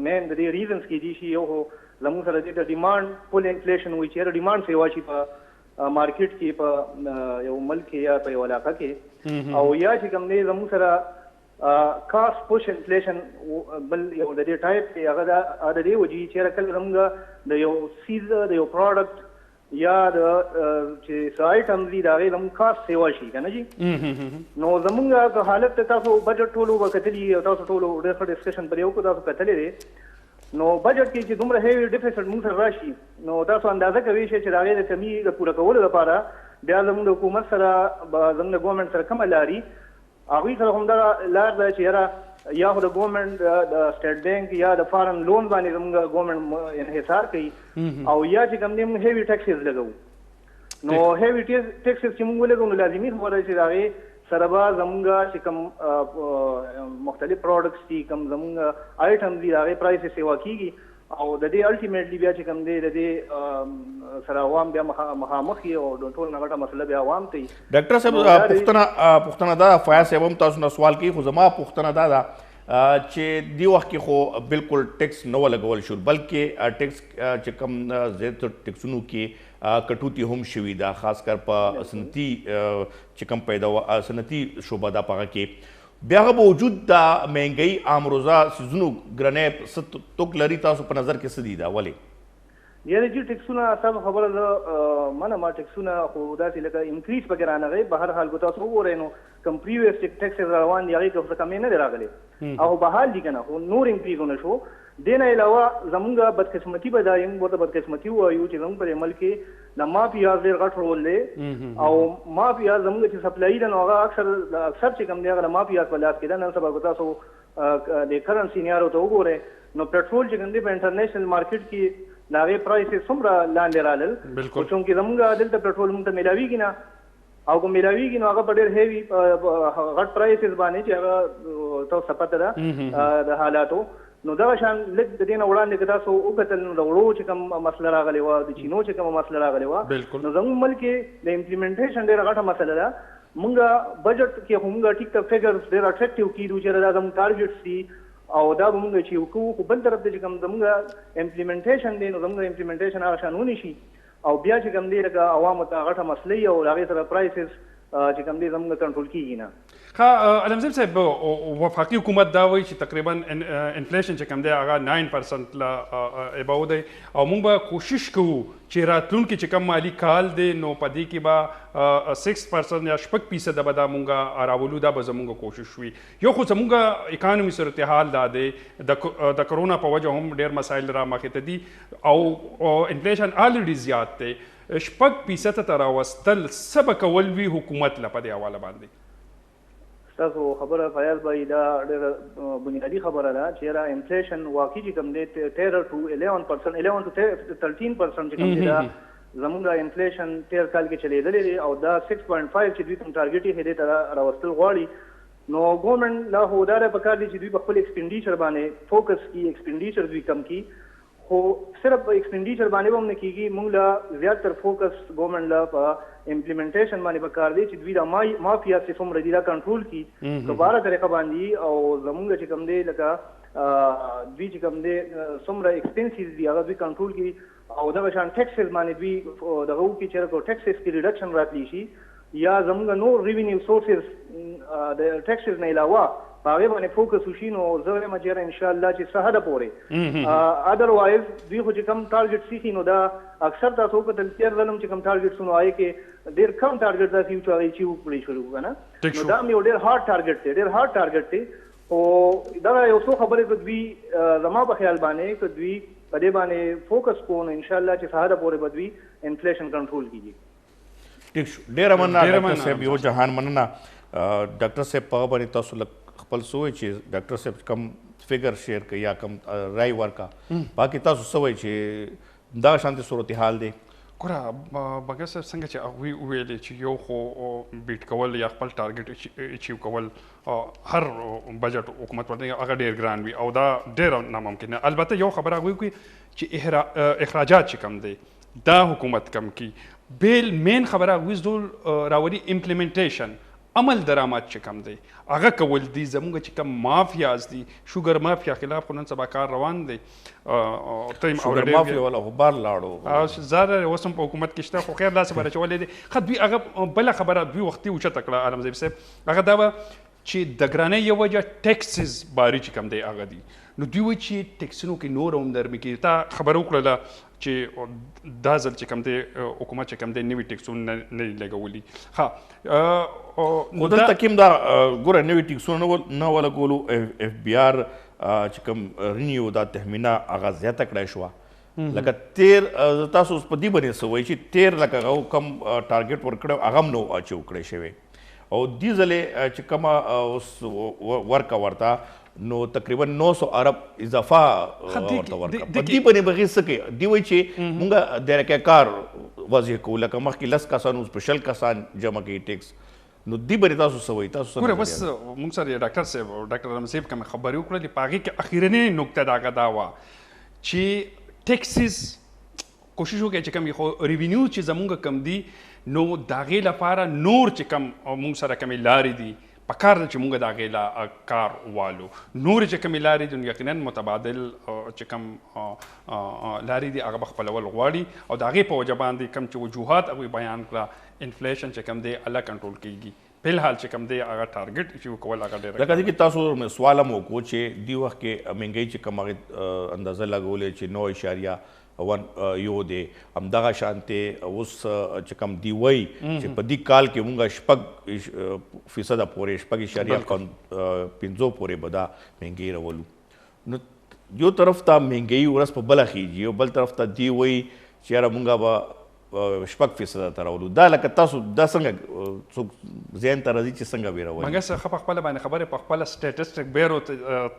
مین د دې ریزنس کې دي چې یو خو زموږ سره د ډیمانډ فل انفلیشن وایي چې ډیمانډ سیوا شي په مارکیټ کې په یو ملک کې یا په یو علاقه کې او یا چې کوم دی زموږ سره کاست پوش انفلیشن بل یو د دې ټایپ دی هغه د دې وجې چې کله زموږ د یو سیز د یو پروډکټ یا د چې سایټم دي دا غي زموږ کاست سیوا شي کنه جی نو زموږ په حالت ته تاسو بجټ ټولو وکتلی او تاسو ټولو ډېر ډسکشن پر یو کو تاسو کتلې دي نو بجټ کې چې دومره هیوی ډیفیسټ موږ سره راشي نو تاسو اندازه کوي چې دا غي د کمی د پوره کولو لپاره بیا زموږ حکومت سره زموږ ګورنمنت سره کوم لاري هغه سره هم دا لار ده چې یاره یا خو د ګورنمنت د سټیټ بانک یا د فارن لون باندې زموږ ګورنمنت انحصار کوي او یا چې کوم دې موږ هیوی ټیکسز لګو نو هیوی ټیکسز چې موږ لګو نو لازمي خبره چې هغه سره به زموږ چې کوم مختلف پروډکټس دي کوم زموږ آیټم دي هغه پرایس سیوا کیږي او د دې الټیمیټلی بیا چې کوم دی د دې سره عوام بیا مخامخ او د ټول نغټه مسله بیا عوام ته ډاکټر صاحب پوښتنه دا فیاض صاحب هم تاسو نه سوال کوي خو زما پوښتنه دا ده چې دی وخت کې خو بالکل ټیکس نه ولګول شو بلکې ټیکس چې کوم زیات ټیکسونو کې کټوتی هم شوي دا خاص کر په صنعتي چې کوم پیدا صنعتي شعبه دا پهغه کې بیا هغه باوجود د مهنګۍ عام روزه سیزونو ګرنۍ څه توک لري تاسو په نظر کې څه دي دا ولې یعنی چې ټیکسونه تاسو خبره ده منه ما ټیکسونه خو داسې لکه انکریز پکې رانغی به هر حال به تاسو وګورئ نو کم پریویس ټیکسز روان دي هغې کې څه کمې نه دی راغلی او بحال دي که نه خو نور انکریزونه شو دې نه علاوه زموږ بدقسمتي به دا یم ورته بدقسمتي ووایو چې زموږ په دې ملک کې د ما پیاز ډېر غټ رول دی او ما پیاز زموږ چې سپلایي ده نو هغه اکثر چې کوم دی هغه د ما پیاز په لاس کې ده نن سبا که تاسو د کرنسي نیارو ته وګورئ نو پټرول چې کوم دی په انټرنیشنل مارکیټ کې د هغې پرایسې څومره لاندې رالل خو چونکې زموږ دلته پټرول موږ ته میلاویږي نه او که میلاویږي نو هغه په ډېر هیوي غټ پرایسز باندې چې هغه تاسو پته ده د حالاتو نو دا شان لږ د دې نه وړاندې که تاسو وکتل نو د وړو چې کوم مسله راغلې وه د چینو چې کومه مسله راغلې وه نو زموږ ملک کې د امپلیمنټیشن ډېره غټه مسله ده موږ بجټ کې خو موږ ټیک ته فګرز ډېر اټریکټیو کیدو چې دا زموږ ټارګېټس دي او دا به موږ چې وکړو خو بل طرف ته چې کوم زموږ امپلیمنټیشن دی نو زموږ امپلیمنټیشن هغه شان ونشي او بیا چې کوم دی لکه عوامو ته غټه مسلې او هغې سره پرایسز چې کوم دی زموږ کنټرول کیږي نه علمزیب صاحب وفاقي حکومت دا وایي چې تقریبا انفلیشن چې کوم دی هغه 9% لا اباو دی او موږ به کوشش کوو چې راتلونکي چې کوم مالي کال دی نو په دې کې به 6% یا 6% به دا موږ راولو دا به زموږ کوشش وي یو خو زموږ اکانومي صورتحال دا دی د کرونا په وجه هم ډېر مسایل را مخې ته دي او انفلیشن الریډي زیات دی 6% ته راوستل څه به کول وي حکومت له په دې حواله باندې تاسو خبره فیاض بھائی دا ډېره بنیادي خبره ده چې را انفلیشن واقعي چې کوم دی 13 to 11% 11 to 13% چې کوم دی دا زموږ انفلیشن تیر کال کې چلیدلې دی او دا 6.5 چې دوی کوم ټارګټ یې هدي ته راوستل غواړي نو ګورنمنټ لا هوداره پکار دي چې دوی په خپل ایکسپینډیچر باندې فوکس کی ایکسپینډیچر دوی کم کی خو صرف ایکسپینډیچر باندې هم نه کیږي موږ لا زیاتر فوکس ګورنمنټ لا په امپلیمنټیشن باندې پکار دی چې دوی دا مافیا سیستم ردی دا کنټرول کی دوباره طریقه باندې او زموږ چې کوم دی لکه دوی چې کوم دی څومره ایکسپنسز دي هغه دوی کنټرول کی او دغه شان ټیکسز باندې دوی دغه وکړي چې کو ټیکسز کې ریډکشن راتلی شي یا زموږ نور ریوینیو سورسز د ټیکسز نه علاوه هغه باندې فوکس وشي نو زه وایم چې ان شاء الله چې سهاده پورې اذروایز دوی خو چې کم ټارګټ سیخي نو دا اکثر تاسو په تلتیر ولم چې کم ټارګټ سنو آی کې ډیر کم ټارګټ دا چې چا چې وکړي شروع کنه نو دا یو ډیر هارد ټارګټ دی ډیر هارد ټارګټ دی او دا یو څو خبرې په دوی زما په خیال باندې چې دوی په دې باندې فوکس کوو ان شاء الله چې سهاده پورې به دوی انفلیشن کنټرول کیږي ټیک شو ډیر مننه ډاکټر صاحب یو جهان مننه ډاکټر صاحب په باندې تاسو خپل سوچ چې ډاکټر صاحب کم فګر شیر کوي یا کم رای ورکا باقي تاسو سوچ چې دا شانتي صورتحال دی ګوره بګر صاحب څنګه چې هغوی ویلې چې یو خو بیټ کول یا خپل ټارګټ اچیو کول هر بجټ حکومت ورته هغه ډېر ګران وي او دا ډېر ناممکن دی البته یو خبره هغوی کوي چې اخراجات چې کم دی دا حکومت کم کی بیل مین خبره هغوی زول راولي امپلیمنټیشن عمل درآمد چې کم دی هغه کول دي زموږ چې کم مافیاز دي شوګر مافیا خلاف خو نن سبا کار روان دی شوګر مافیا ولا خو بار لاړو زاره اوس هم په حکومت کې شته خو خیر لاسه بره چولې دي ښه دوی هغه بله خبره دوی وختي اوچته کړه عالمزیب صاحب هغه دا وه چې د ګرانۍ یو وجه ټیکسز باري چې کم دی هغه دي نو دوی وایي چې ټیکسونو کې نور هم نرمي کېږي تا خبره وکړله چې دا ځل چې کم دی حکومت چې کم دی نوي ټیکسونه نه لګولي خو دلته کې هم دا ګوره نوي ټیکسونه نه ولګولو اف بي آر چې کوم رینیو دا تخمینه هغه زیاته کړی شوه لکه تیر تاسو اوس په دې باندې څه وایي چې تیر لکه هغه کم ټارګټ ورکړی هغه هم نو اچیو کړی شوی او دې ځلې چې کومه اوس ورکه ورته نو تقریبا 900 ارب اضافه ورته ورکړه په دې باندې بغیر څه کوي دوی وایي چې مونږ د رکار واضح کوو لکه مخکې 10 کسان اوس په 10 کسان جمع کوي ټیکس نو دې باندې تاسو څه وایي تاسو ګوره بس مونږ سره ډاکټر صاحب او ډاکټر رحمان صاحب کوم خبرې وکړلې په هغې کې اخرنۍ نکته د هغه دا وه چې ټیکسز کوشش وکړئ چې کوم خو ریوینیو چې زمونږ کم دي نو د هغې لپاره نور چې کم مونږ سره کومې لارې دي پکار ده چې مونږ د هغې لا کار والو نورې چې کومې لارې دي نو یقینا متبادل چې کوم لارې دي هغه به خپلول غواړي او د هغې په وجه باندې کوم چې وجوهات هغوی بیان کړه انفلیشن چې کوم دی الله کنټرول کیږي فلحال چې کوم دی هغه ټارګټ چې وکول هغه ډېر لکه دې کې تاسو سوال هم وکړو چې دې وخت کې مهنګۍ چې کوم هغې اندازه لګولې چې 9.1 یو دی همدغه شانتې اوس چې کوم دی وایي چې په دې کال کې مونږ 6% پورې 6.5 پورې به دا مهنګۍ راولو نو یو طرف ته مهنګۍ ورځ په بله خیږي یو بل طرف ته دی وایي چې یاره مونږ به 6% ته راولو دا لکه تاسو دا څنګه څوک ذهن ته راځي چې څنګه ویې راولي مګر څه ښه په خپله باندې خبرې په خپله سټیټسټک بیرو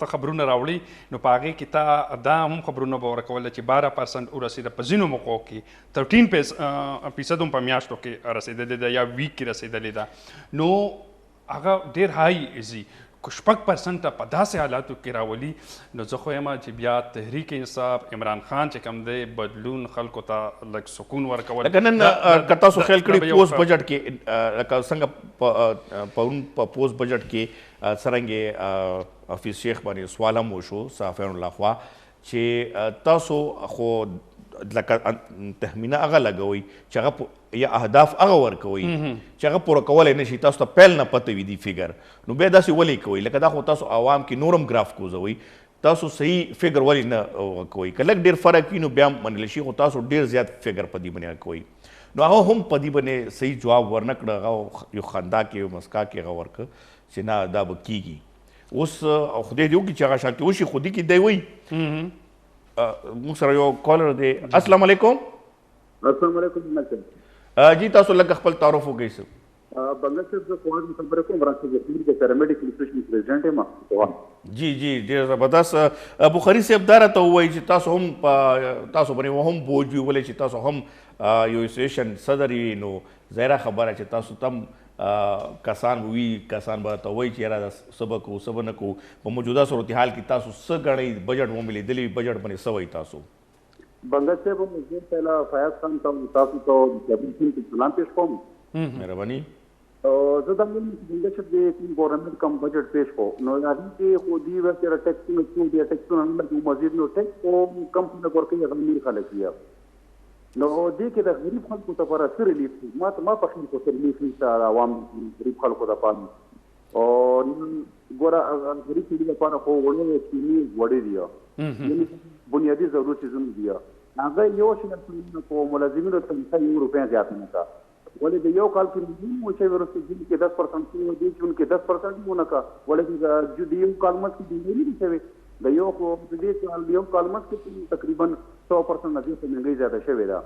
ته خبرونه راوړي نو په هغې کې تا دا هم خبرونه به ورکوله چې 12% ورسېده په ځینو موقعو کې 13% هم په میاشتو کې رسېدلې ده یا ویک کې رسېدلې ده نو هغه ډېر هاي ځي که 6% په داسې حالاتو کې راولي نو زه خو یم چې بیا تحریک انصاف عمران خان چې کوم دی بدلون خلکو ته لږ سکون ورکول لکه نن که تاسو خیال کړي پوسټ بجټ کې لکه څنګه په پوسټ بجټ کې څرنګې حفیظ شیخ باندې سوال هم وشو صحافیانو لخوا چې تاسو خو لکه تخمینه هغه لګوئ چې هغه یا اهداف هغه ورکوئ چې هغه پوره کولی نه شي تاسو ته پیل نه پته وي دي فګر نو بیا داسې ولې کوئ لکه دا خو تاسو عوام کې نورم ګراف کوزوئ تاسو صحیح فګر ولې نه کوئ که لږ ډېر فرق وي نو بیا منلی شي خو تاسو ډېر زیات فګر په دې باندې کوئ نو هغه هم په دې باندې صحیح جواب ورنه کړه هغه یو خندا کې یو مسکا کې هغه ورکړه چې نه دا به کېږي اوس خدای دې وکړي چې هغه شانتې وشي خو دې کې دی وایي موږ سره یو کالر دی السلام علیکم السلام علیکم جی تاسو لږ خپل تعارف وکړئ بنگلاديش د کوه خبره کوم راځي چې د پیرامډیک انسټیټیوشن پریزیډنټ یم. جی جی ډېر زبردست بخاري صاحب دا راته ووایي چې تاسو هم تاسو باندې هم بوج وي ولې چې تاسو هم یو اسوسییشن صدر یې نو ظاهره خبره چې تاسو تم کسان وي کسان به ته وایي چې یاره څه به کوو څه به نه کوو په موجوده صورتحال کې تاسو څه ګڼئ بجټ مو مې لیدلی بجټ باندې څه وایي تاسو؟ بنگلاديش صاحب زه پهلا فیاض خان تاسو ته سلام پیش کوم. مهرباني. زه دا وایم چې بنگلاديش د ګورنمنت کم بجټ پیش کو نو هغه کې خو دی ورته ټیکسونه څو دی ټیکسونه نه مزید نو ټیکس او کم څه ورکوي هغه امیر خلک یې نو دې کې د غریب خلکو ته پر اثر ریلیف ما په خپل کو ریلیف نشته عوام غریب خلکو ته پام او ګوره غریب دې لپاره خو وړو سپینې وړې دی بنیادی ضرورت چیزونه دي هغه یو شنه په ملازمینو ته €100 زیات نه کا ولې د یو کال کې مو چې ورسته دي کې 10% دي چې انکه 10% مو نه کا ولې د یو کال مت کې دی نه شوی د یو خو د دې کال یو کال مت کې تقریبا 100% نه زیاته منګي زیاته شوی دا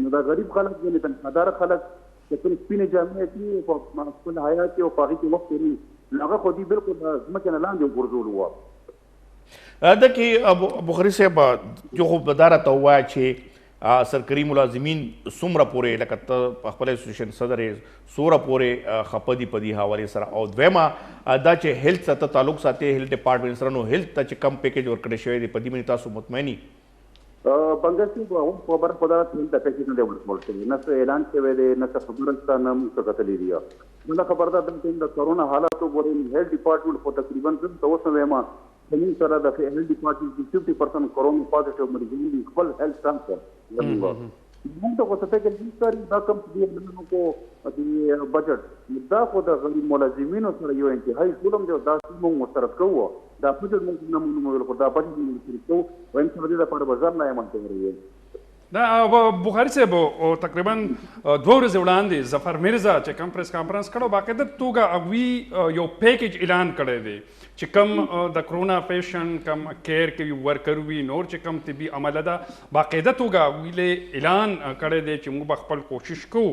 نو دا غریب خلک دي نه تنخوادار خلک چې په سپینې جامې کې په خپل حیات او په هغه کې وخت لري هغه خو دې بالکل ځمکه نه لاندې ورزول وو دا کې بخاري صاحب جو خو بداره ته وایي چې سرکاري ملازمین څومره پورې لکه ته په خپل اسوسییشن صدر یې څومره پورې خپه دي په دې حوالې سره او دویمه دا چې هیلث ته تعلق ساتي هیلث ډپارټمنټ سره نو هیلث ته چې کم پیکیج ورکړی شوی دی په دې باندې تاسو مطمئن یې؟ بنگلاديش هم خبره خدای ته د پیکیج نه دی ورکول شوی نه څه اعلان شوی دی نه څه خبره شته نه موږ ته کتلې دی نو خبردار د کرونا حالات وګورئ هیلث ډپارټمنټ خو تقریبا څه وایم زمين سره د هیلث ډپارټمنټ 50% کورونا پازیټیو مریضان دي خپل هیلث سنټر موږ ته څه ته کې ستاري دا کوم دي نو کو د بجټ دا خو د غریب ملازمینو سره یو انتهایی ظلم دی دا موږ مسترد کوو دا بجټ موږ نه موږ دا بجټ موږ مسترد کوو وایي چې د لپاره بازار نه یې مانته وري دا بخاري صاحب تقریبا 2 ورځې وړاندې ظفر مرزا چې کوم پریس کانفرنس کړو باقاعده توګه هغوی یو پیکیج اعلان کړی دی چې کوم د کرونا پیشنټ کم کیر کې ورکر وي نور چې کوم طبي عمله ده باقاعده توګه هغوی له اعلان کړی دی چې موږ به خپل کوشش کوو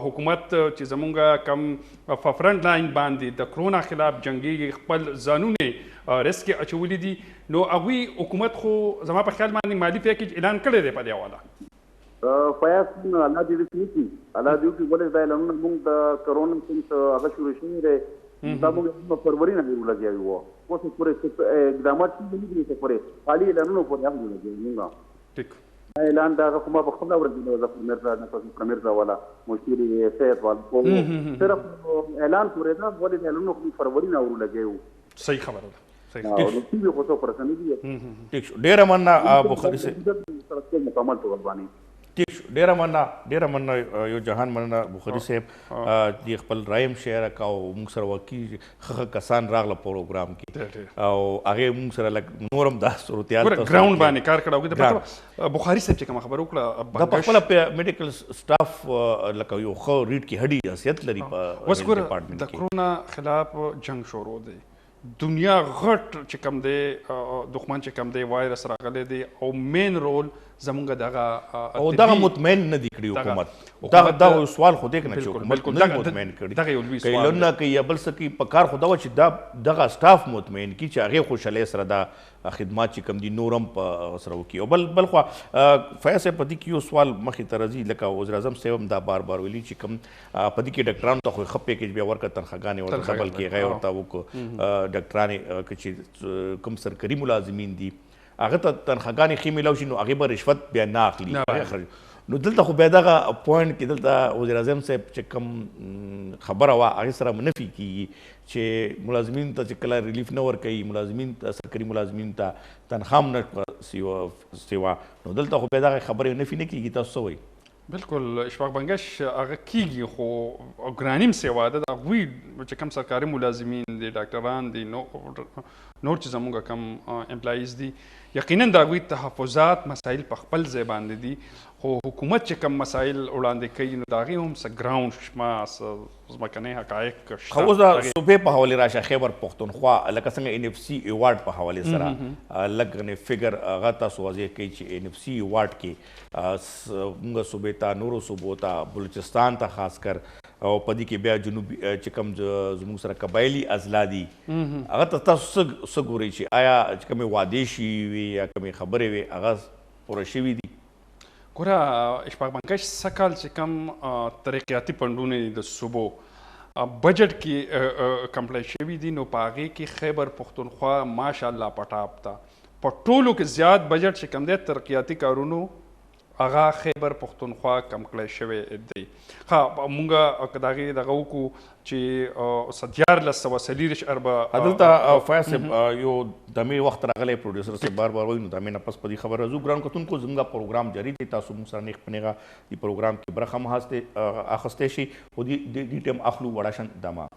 حکومت چې زمونږ کم په فرنټ لاین باندې د کرونا خلاف جنګي خپل ځانونه ریسک کې اچولي دي نو هغوی حکومت خو زما په خیال باندې مالي پیکیج اعلان کړی دی په دې حواله فیاض الله دې وکړي الله دې وکړي ولې دا اعلانونه موږ د کرونا څخه هغه شروع شوی دی دا موږ په فروری نه لګیاو وو اوس پورې اقدامات نه دي چې پورې خالي اعلانونه پورې هم لګیاو موږ ټیک اعلان دا کوم په خپل ورځ د مرزا نه تاسو مرزا والا مشیر صحت والا صرف اعلان پورې دا ولې اعلانونه په فروری نه لګیاو صحیح خبره ده ډیره مننه بخاري صاحب مکمل طور باندې ټیک شو ډیره مننه یو جهان مننه بخاري صاحب د خپل رایم شیر کا او موږ سره واقعي خخ کسان راغله پروګرام کې او هغه موږ سره لک نورم د صورتيال ګراوند باندې کار کړو بخاري صاحب چې کوم خبر وکړه د خپل میډیکل سټاف لکه یو خو ریډ کې هډي حیثیت لري په ډپارټمنټ کې د کرونا خلاف جنگ شروع دی دنیا غټ چې کوم دی دښمن چې کوم دی وایرس راغلی دی او مین رول زمونږ دغه او دغه مطمئن نه دی کړی حکومت دا سوال خو دی کنه چې حکومت نه مطمئن کړی دغه یو لوی سوال کله نه کوي بل څه کوي په کار خو دا چې دغه سټاف مطمئن کی چې هغه خوشاله سره دا خدمات چې کوم دي نورم په سره وکي او بل خو فیاض صاحب په دې کې یو سوال مخې ته راځي لکه وزیر اعظم صاحب هم دا بار ویلي چې کوم په دې کې ډاکټرانو ته خو ښه پیکیج بیا ورکړه تنخواګانې ورته بلکې هغه ورته وکړو ډاکټرانې چې کوم سرکاري ملازمین دي هغه ته تنخواګانې ښې میلاو شي نو هغې به رشوت بیا نه اخلي نو دلته خو بیا دغه پوینټ کې دلته وزیر اعظم صاحب چې کوم خبره وه هغې سره منفي کېږي چې ملازمین ته چې کله ریلیف نه ورکوي ملازمین ته سرکاري ملازمین ته تنخوا هم نه سیوا نو دلته خو بیا دغه خبرې نفي نه کېږي تاسو څه وایي بالکل اشفاق بنگش هغه کیږي خو ګرانیم سیوا ده هغوی چې کوم سرکاري ملازمین دي ډاکټران دي نور چې زموږ کوم امپلایز دي یقینا د هغوی تحفظات مسایل په خپل ځای باندې دي خو حکومت چې کوم مسایل وړاندې کوي نو د هغې هم څه ګراونډ شمه څه ځمکنۍ حقایق شته اوس د صوبې په حوالې راشه خیبر پښتونخوا لکه څنګه NFC ایوارډ په حوالې سره لږ غنې فګر هغه تاسو واضح کوي چې NFC ایوارډ کې موږ صوبې ته نورو صوبو ته بلوچستان ته خاص کر او په دې کې بیا جنوبي چې کوم زموږ سره قبایلي اضلاع دي هغه ته تاسو څه ګورئ چې آیا چې کومې وعدې شوي وي یا کومې خبرې وي هغه پوره شوي دي؟ ګوره اشفاق بنکش سږ کال چې کوم ترقیاتي فنډونه دي د صوبو بجټ کې کمپلی شوي دي نو په هغې کې خیبر پښتونخوا ماشاءالله په ټاپ ته په ټولو کې زیات بجټ چې کوم دی ترقیاتي کارونو هغه خیبر پښتونخوا کم کړی شوی دی. ها مونږ که د هغې دغه وکړو چې 1440 اربه دلته فیاض صاحب یو دمې وخت راغلی پروډیوسر صاحب بار بار وایي نو دمې نه پس په دې خبره راځو. ګرانو کتونکو زموږ پروګرام جاري دی، تاسو موږ سره نیغ په نیغه دې پروګرام کې برخه هم اخیستی شئ خو دې ټایم اخلو وړه شان دمه.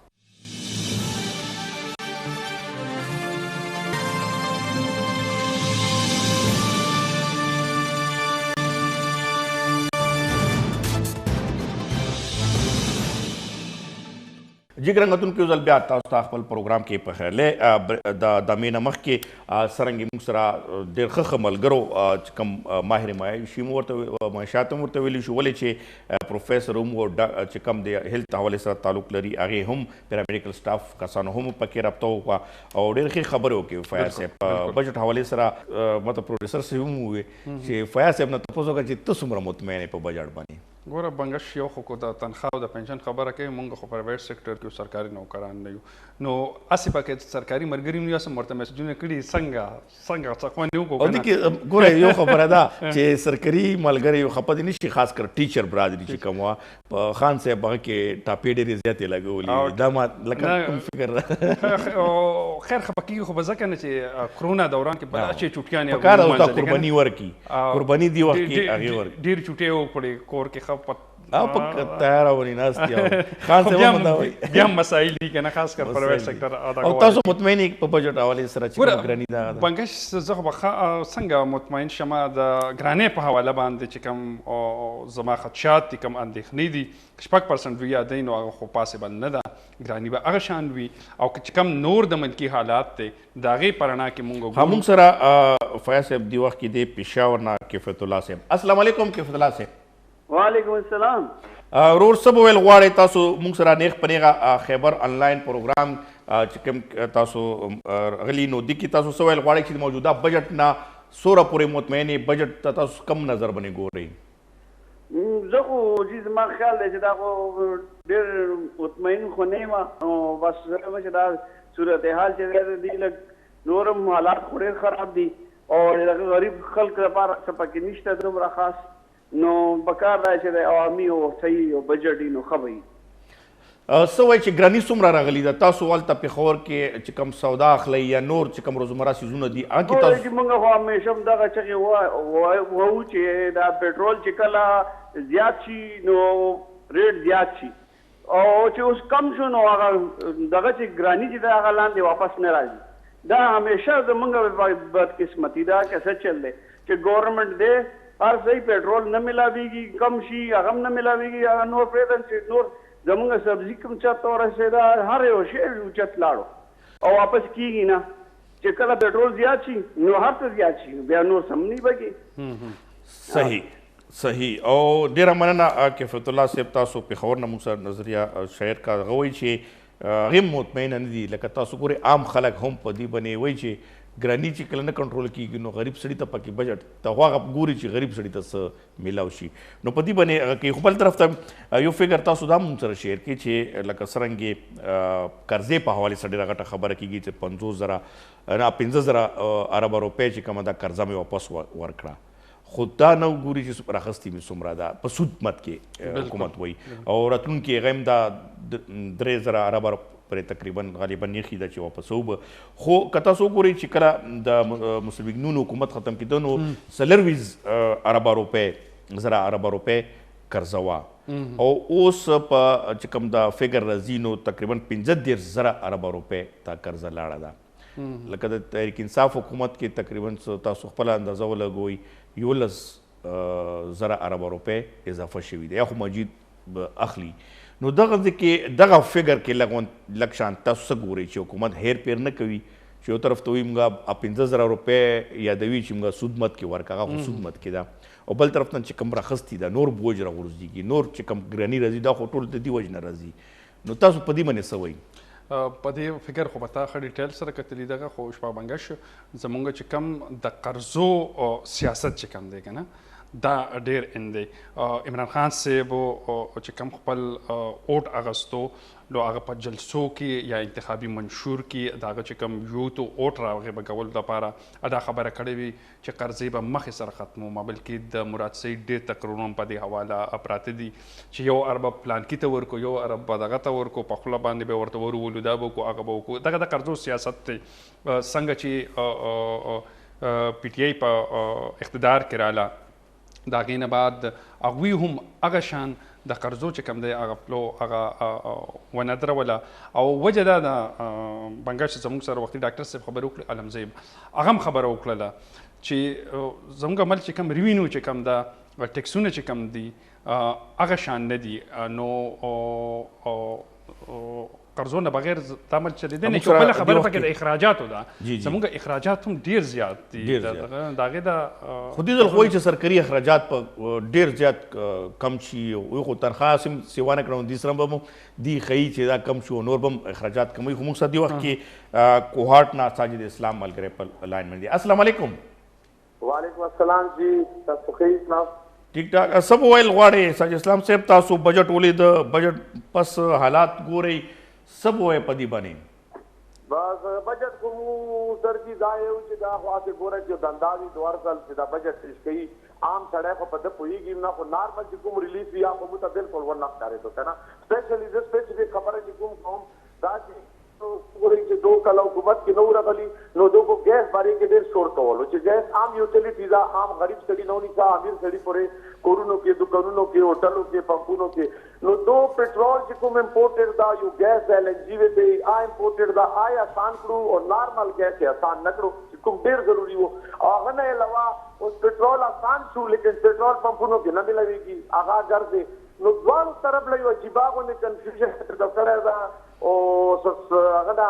جی ګران کتونکو یو ځل بیا تاسو ته خپل پروګرام کې په خیرلی د دمې نه مخکې څرنګه موږ سره ډېر ښه ملګرو چې کوم ماهر معاشي مو ورته معاشات هم ورته ویلي شو ولې چې پروفیسر هم چې کوم د هیلث حوالې سره تعلق لري هغې هم پیرامیډیکل سټاف کسانو هم پکې رابطه وکړه او ډېر ښې خبرې وکړې فیاض صاحب په بجټ حوالې سره مطلب پروډیوسر صاحب هم وویل چې فیاض صاحب نه تپوس وکړه چې ته څومره مطمئن یې په بجټ باندې؟ ګوره بنګش یو خو کو د تنخواه او د پنشن خبره کوي مونږ خو پرایویټ سیکټر کې سرکاري نوکران نه یو نو هسې پکې سرکاري ملګري مو یاسم ورته میسجونه کړي څنګه څه خوندې وکړو او دې کې ګوره یو خبره ده چې سرکاري ملګري خپه دي نشي خاص کر ټیچر برادري چې کوم وه په خان صاحب هغه کې ټاپې ډېرې زیاتې لګولې دا ما لکه کوم فکر خیر خفه کېږي خو به ځکه نه چې کرونا دوران کې بلا چې چوټیانې پکار ده ورته قرباني ورکړي قرباني دې وخت کې هغې ورکړي ډېرې چوټۍ وکړې کور کې ښه او په تیاره ونې ناستې او خان صاحب هم دا وایي بیا هم مسایل دي که نه خاص کر پرایویټ سیکټر او تاسو مطمئن یې په بجټ حوالې سره چې کوم ګراني دغه ده؟ بنګش زه خو به څنګه مطمئن شمه د ګرانۍ په حواله باندې چې کوم زما خدشات دي کوم اندېښنې دي 6% وي یادوي نو هغه خو پاسبل نه ده ګراني به هغه شان وي او چې کوم نور د ملکي حالات دی د هغې په رڼا کې مونږ ها مونږ سره فیاض صاحب دې وخت کې دی پېښور نه کفایت الله صاحب. السلام علیکم کفایت الله صاحب. وعلیکم السلام. ورور څه به ویل غواړئ تاسو موږ سره نیغ په نیغه خیبر آنلاین پروګرام چې کوم تاسو غلي نو دې کې تاسو څه ویل غواړئ چې موجوده بجټ نه څومره پورې مطمئن یې بجټ ته تاسو کم نظر باندې ګورئ؟ زه خو چې زما خیال دی چې دا خو ډېر مطمئن خو نه یم نو بس زه چې دا صورتحال چې دی لږ نور هم حالات خو ډېر خراب دي او د غریب خلک لپاره څه پکې نشته دومره خاص نو پکار دی چې د عوامي او صحیح او بجټ نو ښه وي. څه وایي چې ګراني څومره راغلي ده تاسو هلته پېښور کې چې کوم سودا اخلئ یا نور چې کوم روزمره څیزونه دي هغه کې تاسو چې موږ خو همیشه هم دغه چغې ووایو چې دا پټرول چې کله زیات شي نو ریټ زیات شي او چې اوس کم شو نو هغه دغه چې ګراني چې ده هغه لاندې واپس نه راځي. دا همیشه زموږ بدقسمتي ده که څه چل دی چې ګورنمنټ دی هر صحیح پټرول نه ملاویږي کم شي هغه هم نه ملاویږي هغه نور پرېږدم چې نور زموږ سبزي کوم چت ورسېده هر یو شی اوچت لاړو او واپس کېږي نه چې کله پټرول زیات شي نو هر څه زیات شي بیا نور سم نه بګي. صحیح او ډېره مننه کفایت الله صاحب تاسو پېښور نه موږ سره نظریه شیر کا هغه وایي چې هغې مطمئنه نه دي لکه تاسو ګورئ عام خلک هم په دې باندې وایي چې ګراني چې کله نه کنټرول کېږي نو غریب سړي ته پکې بجټ ته خو هغه ګوري چې غریب سړي ته څه میلاو شي نو په دې باندې هغه کوي. خو بل طرف ته یو فګر تاسو دا موږ سره شیر کړي چې لکه څرنګې قرضې په حوالې سره ډېره غټه خبره کېږي چې 15,000 اربه روپۍ چې کومه دا قرضه مې واپس ورکړه خو دا نه ګوري چې راخستې مې څومره ده په سود مت کې حکومت وایي او راتلونکي هغه هم دا 3,000 اربه پرې تقریبا غالبا نیخي ده چې واپس وبه خو که تاسو وګورئ چې کله د مسلم نون حکومت ختم کېده نو 40 اربه روپۍ قرضه وه او اوس په چې کوم دا فګر راځي نو تقریبا 15,000 اربه روپۍ ته قرضه لاړه ده. لکه د تحریک انصاف حکومت کې تقریبا تاسو خپله اندازه ولګوئ 11,000 اربه روپۍ اضافه شوي ده یا خو مجید اخلي نو دغه کې دغه فګر کې لږ شان تاسو څه ګورئ چې حکومت هیر پیر نه کوي چې یو طرف ته وایي موږ 15,000 روپۍ یادوي چې موږ سود مت کې ورکړه هغه خو سود مت کې ده او بل طرف ته چې کوم راخستي ده نور بوج راغورځېږي نور چې کوم ګراني راځي دا خو ټول د دې وجې نه راځي نو تاسو په دې باندې څه وایي په دې فکر خو به تا ښه ډیټیل سره کتلي دغه خو شپه بنګش زمونږ چې کم د قرضو سیاست چې کم دی که نه دا ډیر ان دی عمران خان صاحب چې کم خپل اوټ اغستو نو هغه په جلسو کې یا انتخابي منشور کې د هغه چې کوم یوتو اوټ راغې به کول لپاره دا خبره کړې وي چې قرضې به مخکې سره ختمومه بلکې د مراد سعید ډېر تقریرونه هم په دې حواله پراته دي چې یو ارب پلانکي ته ورکو یو ارب به دغه ته ورکو په خوله باندې به ورته ورولو دا به وکړو هغه به وکړو دغه د قرضو سیاست دی څنګه چې پی ټي آی په اقتدار کې راله د هغې نه بعد هغوی هم هغه شان د قرضو چې کوم دی هغه پلو هغه ونه دروله او وجه دا د بنګش زموږ سره وختي ډاکټر صاحب خبرې وکړې علم زیب هغه هم خبره وکړله چې زموږ عمل چې کوم ریوینیو چې کوم ده ټیکسونه چې کوم دي هغه شان نه دي نو قرضو نه بغیر دا عمل چلیدی نه چې بله خبره پکې د اخراجاتو ده زموږ اخراجات هم ډېر زیات دي د هغې د خو دې ځل خو وایي چې سرکاري اخراجات په ډېر زیات کم شي او خو تنخواه هم سیوا نه کړو دې سره به مو دې ښیي چې دا کم شو نور به هم اخراجات کموي خو موږ سره دې وخت کې کوهاټ نه ساجد اسلام ملګری په لاین باندې السلام علیکم وعلیکم السلام جی تاسو ښه اسلام ټیک ټاک سب ویل غواړئ ساجد اسلام صاحب تاسو بجټ ولید بجټ پس حالات ګورئ سب وایي په دې باندې بس بجټ کوم سر جی دا یو چې دا خاصه ګوره چې د اندازې دوار کال چې دا بجټ پیش کړي عام سړی خو په ده پوهېږي نه خو نارمل چې کوم ریلیف وي هغه موږ ته بلکل ونه ښکارېدو که نه سپیشلي زه سپیسفیک خبره چې کوم دا چې ګورئ چې 2 کاله حکومت کې نه ورغلي نو دوی ګیس بارے کې ډېر شور کولو چې ګیس عام یوټیلیټیز عام غریب سړي نه ونیسه امیر سړي پورې کورونو کې دوکانونو کې هوټلو کې پمپونو کې نو دو پټرول چې کوم امپورټډ دا یو ګیس ایل ان جی وی ته امپورټډ دا آسان کړو او نارمل ګیس یې آسان نه کړو چې کوم ډېر ضروري وو هغه نه علاوه اوس پټرول آسان شو لیکن پټرول پمپونو کې نه ملويږي هغه ګرځي نو دواړو طرف له یو عجیبه غوندې کنفیوژن پیدا کړی ده او هغه دا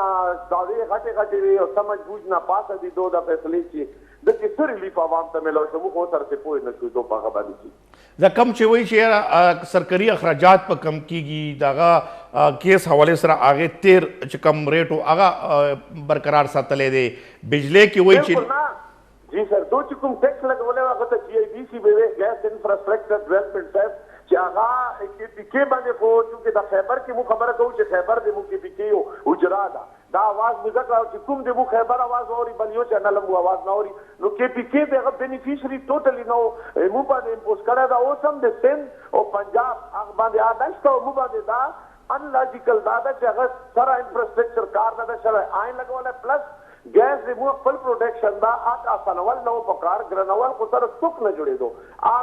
دعوې غټې غټې وي او سمجھ بوجھ نه پاسه دي دو د فیصلې چې د کې څه ریلیف عوام ته میلاو شو موږ سره څه پوه نه شو دو په هغه باندې دا کم چې وایي چې سرکاري اخراجات په کم کیږي دغه کیس حوالې سره هغې تیر چې کم ریټ و هغه برقرار ساتلی دی بجلی کې وایي چې جی سر دو چې کوم ټیکس لګولی و هغه ته جی آی ډي سی به وی ګیس انفراسټرکچر ډیولپمنټ صاحب چې هغه کې پی کې باندې خو چې د خیبر کې مو خبره کوو چې خیبر د مو کې پی کې اجرا ده دا आवाज مزه کړو چې کوم د مو خیبر आवाज اوري بل یو چینل مو आवाज نه اوري نو کې پی کې دغه بینیفیشري ټوټلی نو مو باندې امپوز کړه دا اوسم د سند او پنجاب هغه باندې اډاشته مو باندې دا ان لاجیکل دا چې هغه سره انفراسټرکچر کار نه شوی آئین لګولای پلس ګیس د مو خپل پروډکشن دا آسانول نو په کار ګرانول خو سره څوک نه جوړېدو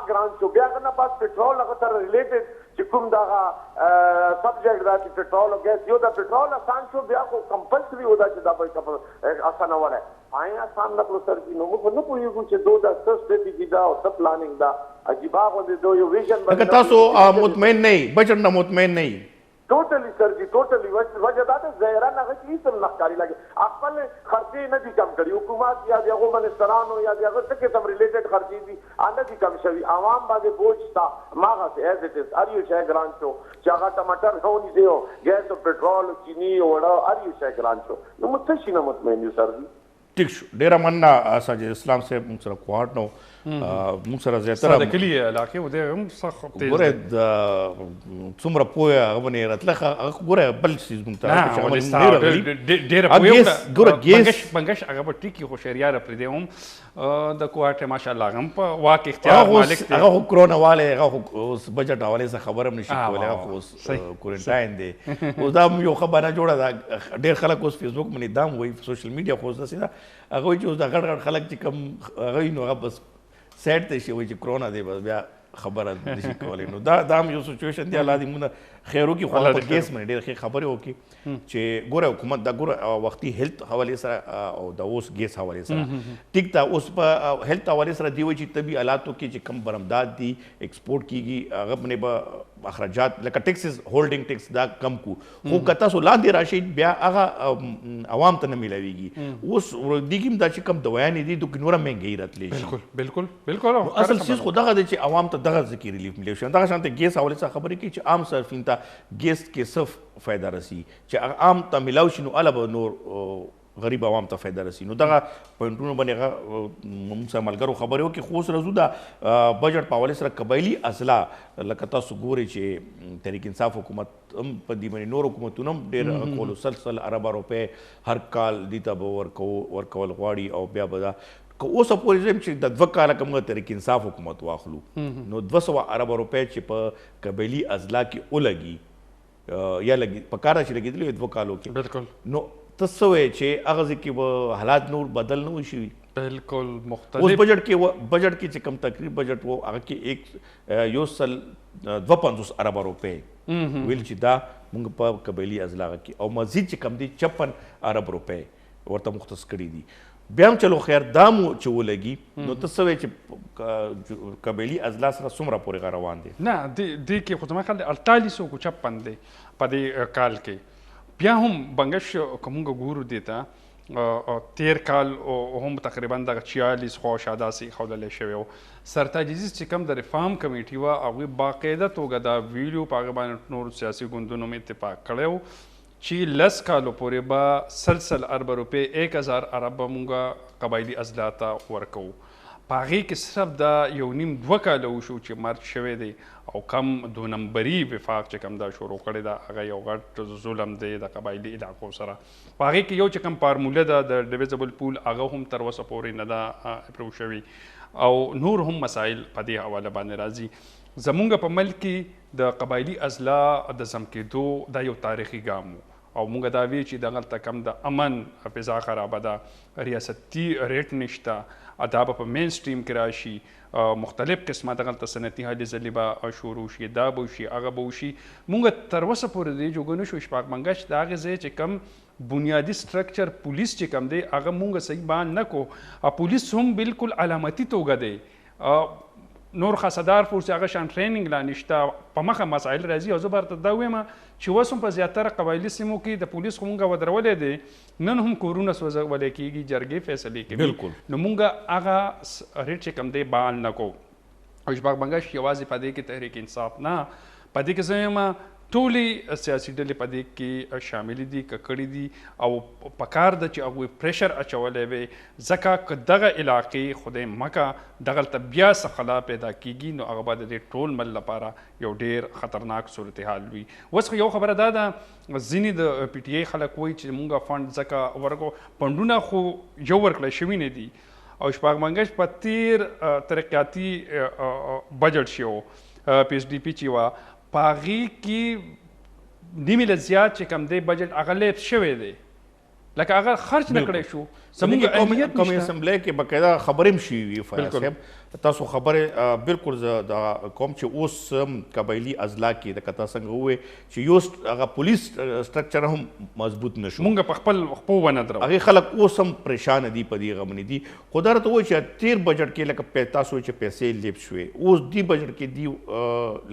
ګران شو بیا نه پاس پټرول هغه سره ریلیټډ چې کوم دا سبجیکټ دا چې پټرول او ګیس یو دا پټرول آسان شو بیا خو کمپلسري ودا چې دا به آسانول آیا آسان نه کړو سر نو موږ نه پوهېږو چې دو دا څه سټریټیجي دا او څه پلانینګ دا عجیبه غوندې دو یو ویژن اگر تاسو مطمئن نه بجټ نه مطمئن نه ټوټلی سر جی ټوټلی وجه دا ده ظاهرا هغه چې هېڅ هم نه ښکاري لګي خپل خرچې نه دي کم کړي حکومت یا د هغو منسټرانو یا د هغه څه قسم ریلیټډ خرچې دي نه دي کم شوي عوام باندې بوج شته هماغسې ایز اټ از هر یو شی ګران شو چې هغه ټماټر ښه ونیسئ او ګیس او پټرول چیني اوړه هر یو شی ګران شو نو موږ څه شي نه مطمئن یو سر جي ټیک شو ډېره مننه ساجد اسلام صاحب موږ سره کوهاټ نو موږ سره زیاتره د کلي علاقې و دی هم سخت تیز ګوره څومره پوهه هغه باندې راتله هغه ګوره بل څیز موږ ته ډېره پوهه بنګش هغه به ټیکي خو شهریاره پرېږدی هم د کوهاټ ماشاءالله هغه هم په واک اختیار مالک دی هغه خو کرونا والی هغه خو اوس بجټ حوالې څخه خبره هم نشي کولی هغه خو اوس کورنټاین دی اوس دا هم یو ښه بهانه جوړه ده ډېر خلک اوس فیسبوک باندې دا هم وایي سوشل میډیا خو اوس داسې ده هغه وایي چې اوس دا غټ غټ خلک چې کوم هغه وي نو هغه بس سیټ ته شي وایي چې کرونا دی بس بیا خبره نشي کولی نو دا هم یو سچویشن دی الله دې موږ خیرو کې خو الله په دې ګیس باندې ډېر ښې خبرې وکړي چې ګوره حکومت دا ګوره وختي هیلث حوالې سره او د اوس ګیس حوالې سره ټیک ده اوس په هیلث حوالې سره دی وایي چې طبي آلاتو کې چې کم برمدات دي ایکسپورټ کیږي هغه باندې به اخراجات لکه ټیکسز هولډینګ ټیکس دا کم کو خو که تاسو لاندې راشئ بیا هغه عوام ته نه میلاویږي اوس دیګم دا چې کم دوایانې دي دوی نوره مهنګي راتلی شي بالکل اصل چیز خو دغه دی چې عوام ته دغه ذکر ریلیف ملي شي دغه شانته ګیس حوالې څخه خبرې کوي چې عام صرفین ته ګیس کې صرف فایده رسی چې عام ته ملاو شي نو علاوه نور غریب عوام ته فایده رسی نو دغه پوینټونو باندې موږ سره ملګرو خبرې وکړي خو اوس رځو دا بجټ په حوالې سره قبایلي اضلاع لکه تاسو ګورئ چې تحریک انصاف حکومت هم په دې باندې نور حکومتونه هم ډېر کولو سل اربه روپۍ هر کال دې ته به ورکول غواړي او بیا به دا که اوسه پورې زم چې د 2 کاله کومه تحریک انصاف حکومت واخلو نو 200 اربه روپۍ چې په قبایلي اضلاع کې ولګي یا لګي په کار چې لګېدلې 2 کالو کې بالکل نو ته څه وایې چې هغه ځای کې به حالات نور بدل نه وشي بالکل اوس مختلف بجټ کې چې کم تقریب بجټ وو هغه کې 152 اربه روپۍ ویل چې دا موږ په قبایلي اضلاع کې او مزید چې کم دي 56 ارب روپۍ ورته مختص کړي دي بیا هم چلو خیر دا مو چې ولګي نو ته څه وایې چې قبایلي اضلاع سره څومره پورې روان دي نه دې کې خو زما خیال دی 4856 دی په دې کال کې بیا هم بنګش کومګه ګورو دیتا 13 کال هم تقریبا د 46 خو شاداسي خولل شوی سرتاج عزیز چې کوم د ریفارم کمیټي وا هغه باقاعده توګه دا ویډیو په باندې نور سیاسي ګوندونو می اتفاق کړو چې 10 کالو پورې به سلسل ارب روپۍ 1000 ارب مونږه قبایلي اضلاع ته ورکو په هغې کې صرف دا 1.5-2 کاله وشو چې مرګ شوی دی او کم 2 نمبري وفاق چې کوم دا شروع کړی دا هغه یو غټ ظلم دی د قبایلي علاقو سره په هغې کې یو چې کوم فارموله ده د ډیویزبل پول هغه هم تر اوسه پورې نه ده اپروو شوي او نور هم مسایل په دې حواله باندې راځي زمونږ په ملک کې د قبایلي اضلاع د ضم کېدو دا یو تاریخي ګام او مونږ دا وی چې دغلته کم د امن فضا خرابه ده ریاستي ریټ نشته دا به په مین سټریم کې راشي مختلف قسمه دغلته صنعتي هلې ځلې به شروع شي دا به وشي هغه به وشي مونږ تر اوسه پورې دې جوګه نه شو اشفاق منګش د هغې ځای چې کم بنیادي سټرکچر پولیس چې کم دی هغه مونږ صحیح بیان نه کو پولیس هم بالکل علامتي توګه دی نور خاصدار فورس هغه شان ټریننګ لا نشته په مخه مسایل راځي او زه به درته دا وایم چې اوس هم په زیاتره قبایلي سیمو کې د پولیس خو مونږ ودرولې دی نن هم کورونه سوځولې کېږي جرګې فیصلې کوي بالکل نو مونږ هغه ریټ چې کم دی بیان نه کو او اشفاق بنګش یوازې په دې کې تحریک انصاف نه په دې کې زه یم ټولې سیاسي ډلې په دې کې شامل دي ککړې دي او پکار ده چې هغوی پریشر اچولی وي ځکه که دغه علاقې خدای مکه دغلته بیا څه خلا پیدا کیږي نو هغه به د دې ټول مل لپاره یو ډیر خطرناک صورتحال وي اوس خو یو خبره دا ده ځینې د پی ټي آی خلک وایي چې مونږ فنډ ځکه ورکو فنډونه خو یو ورکړی شوي نه دي او اشفاق منګش په تیر ترقیاتي بجټ شو پی ایچ ډي پی چې وه په هغې کې نیمې له زیات چې کوم دی بجټ هغه لیب شوی دی لکه هغه خرچ نه کړی شو زموږ اهمیت قومي اسمبلی کې باقاعده خبرې هم شوي وي فیاض صاحب تاسو خبرې بالکل زه دا کوم چې اوس قبایلي اضلاع کې د کتا څنګه ووې چې یو هغه پولیس سټرکچر هم مضبوط نه شو مونږ په خپل خپو ونه درو هغې خلک اوس هم پریشانه دي په دې غمنې دي خو دا راته وایي چې تیر بجټ کې لکه تاسو وایي چې پیسې لیب شوې اوس دې بجټ کې دي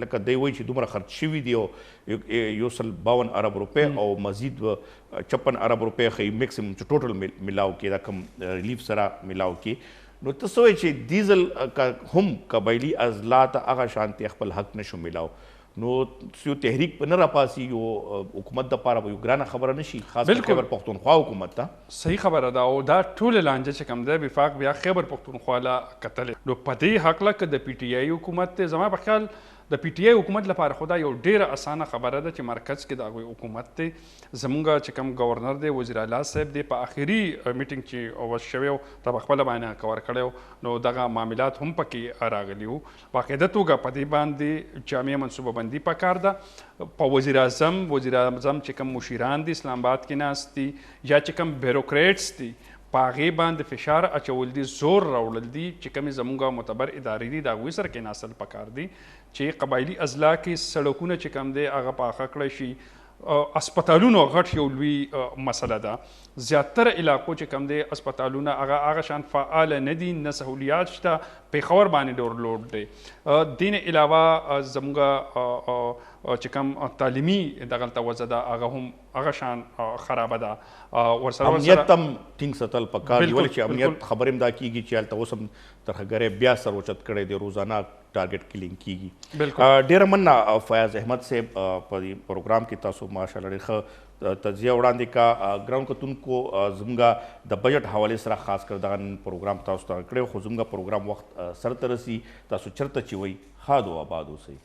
لکه دی وایي چې دومره خرچ شوي دي او 152 ارب روپۍ او مزید 56 ارب روپۍ ښیي میکسیمم چې ټوټل ملاو کې دا کم ریلیف سره ملاو کې نو ته څه وایې چې ډیزل هم قبایلي اضلاع ته هغه شانتې خپل حق نشو ملاو نو یو تحریک په نه راپاسي یو حکومت دپاره به یو ګرانه خبره نه شي خاص خیبر پښتونخوا حکومت ته صحیح خبره ده او دا ټوله لانجه چې کوم دی وفاق بیا خیبر پښتونخوا له کتلې نو په دې هکله که د پی ټي آی حکومت دی زما په خیال د پی ټي آی حکومت لپاره خو دا یو ډیره اسانه خبره ده چې مرکز کې د هغوی حکومت دی زمونږ چې کوم ګورنر دی وزیر اعلی صاحب دی په آخري میټینګ چې اوس شوی و ته په خپله باندې کور کړی نو دغه معاملات هم پکې راغلي وو باقاعده توګه په دې باندې جامع منصوبه بندي پکار ده په وزیر اعظم چې کوم مشیران دي اسلام آباد کې ناست دي یا چې کوم بیروکریټس دي په هغې باندې فشار اچول دي، زور راوړل دي چې کومې زموږ معتبر ادارې دي د هغوی سره کېناستل پکار دي چې قبایلي اضلاع کې سړکونه چې کوم دی هغه پاخه کړی شي. اسپتالونو غټ یو لوی مسله ده. زیاتره علاقو چې کوم دی اسپتالونه هغه شان فعال نه دي، نه سهولیات شته، پېښور باندې ډور لوډ دی. دې نه علاوه زموږ چې کوم تعلیمي دغلته وضع ده هغه هم هغه شان خرابه ده. ورسره امنیت هم ټینګ ساتل پکار دي، ولې چې امنیت خبرې هم دا کېږي چې هلته اوس هم ترهګرۍ بیا سر اوچت کړی دی، روزانه ټارګټ کلینګ کېږي. ډېره مننه فیاض احمد صاحب، په دې پروګرام کې تاسو ماشاءالله ډېر ښه تجزیه وړاندې کا. ګران کتونکو زموږ د بجټ حوالې سره خاص کر دغه پروګرام تاسو ته کړی، خو زموږ پروګرام وخت سر ته رسي. تاسو چېرته چې وئ ښاد و آباد اوسئ.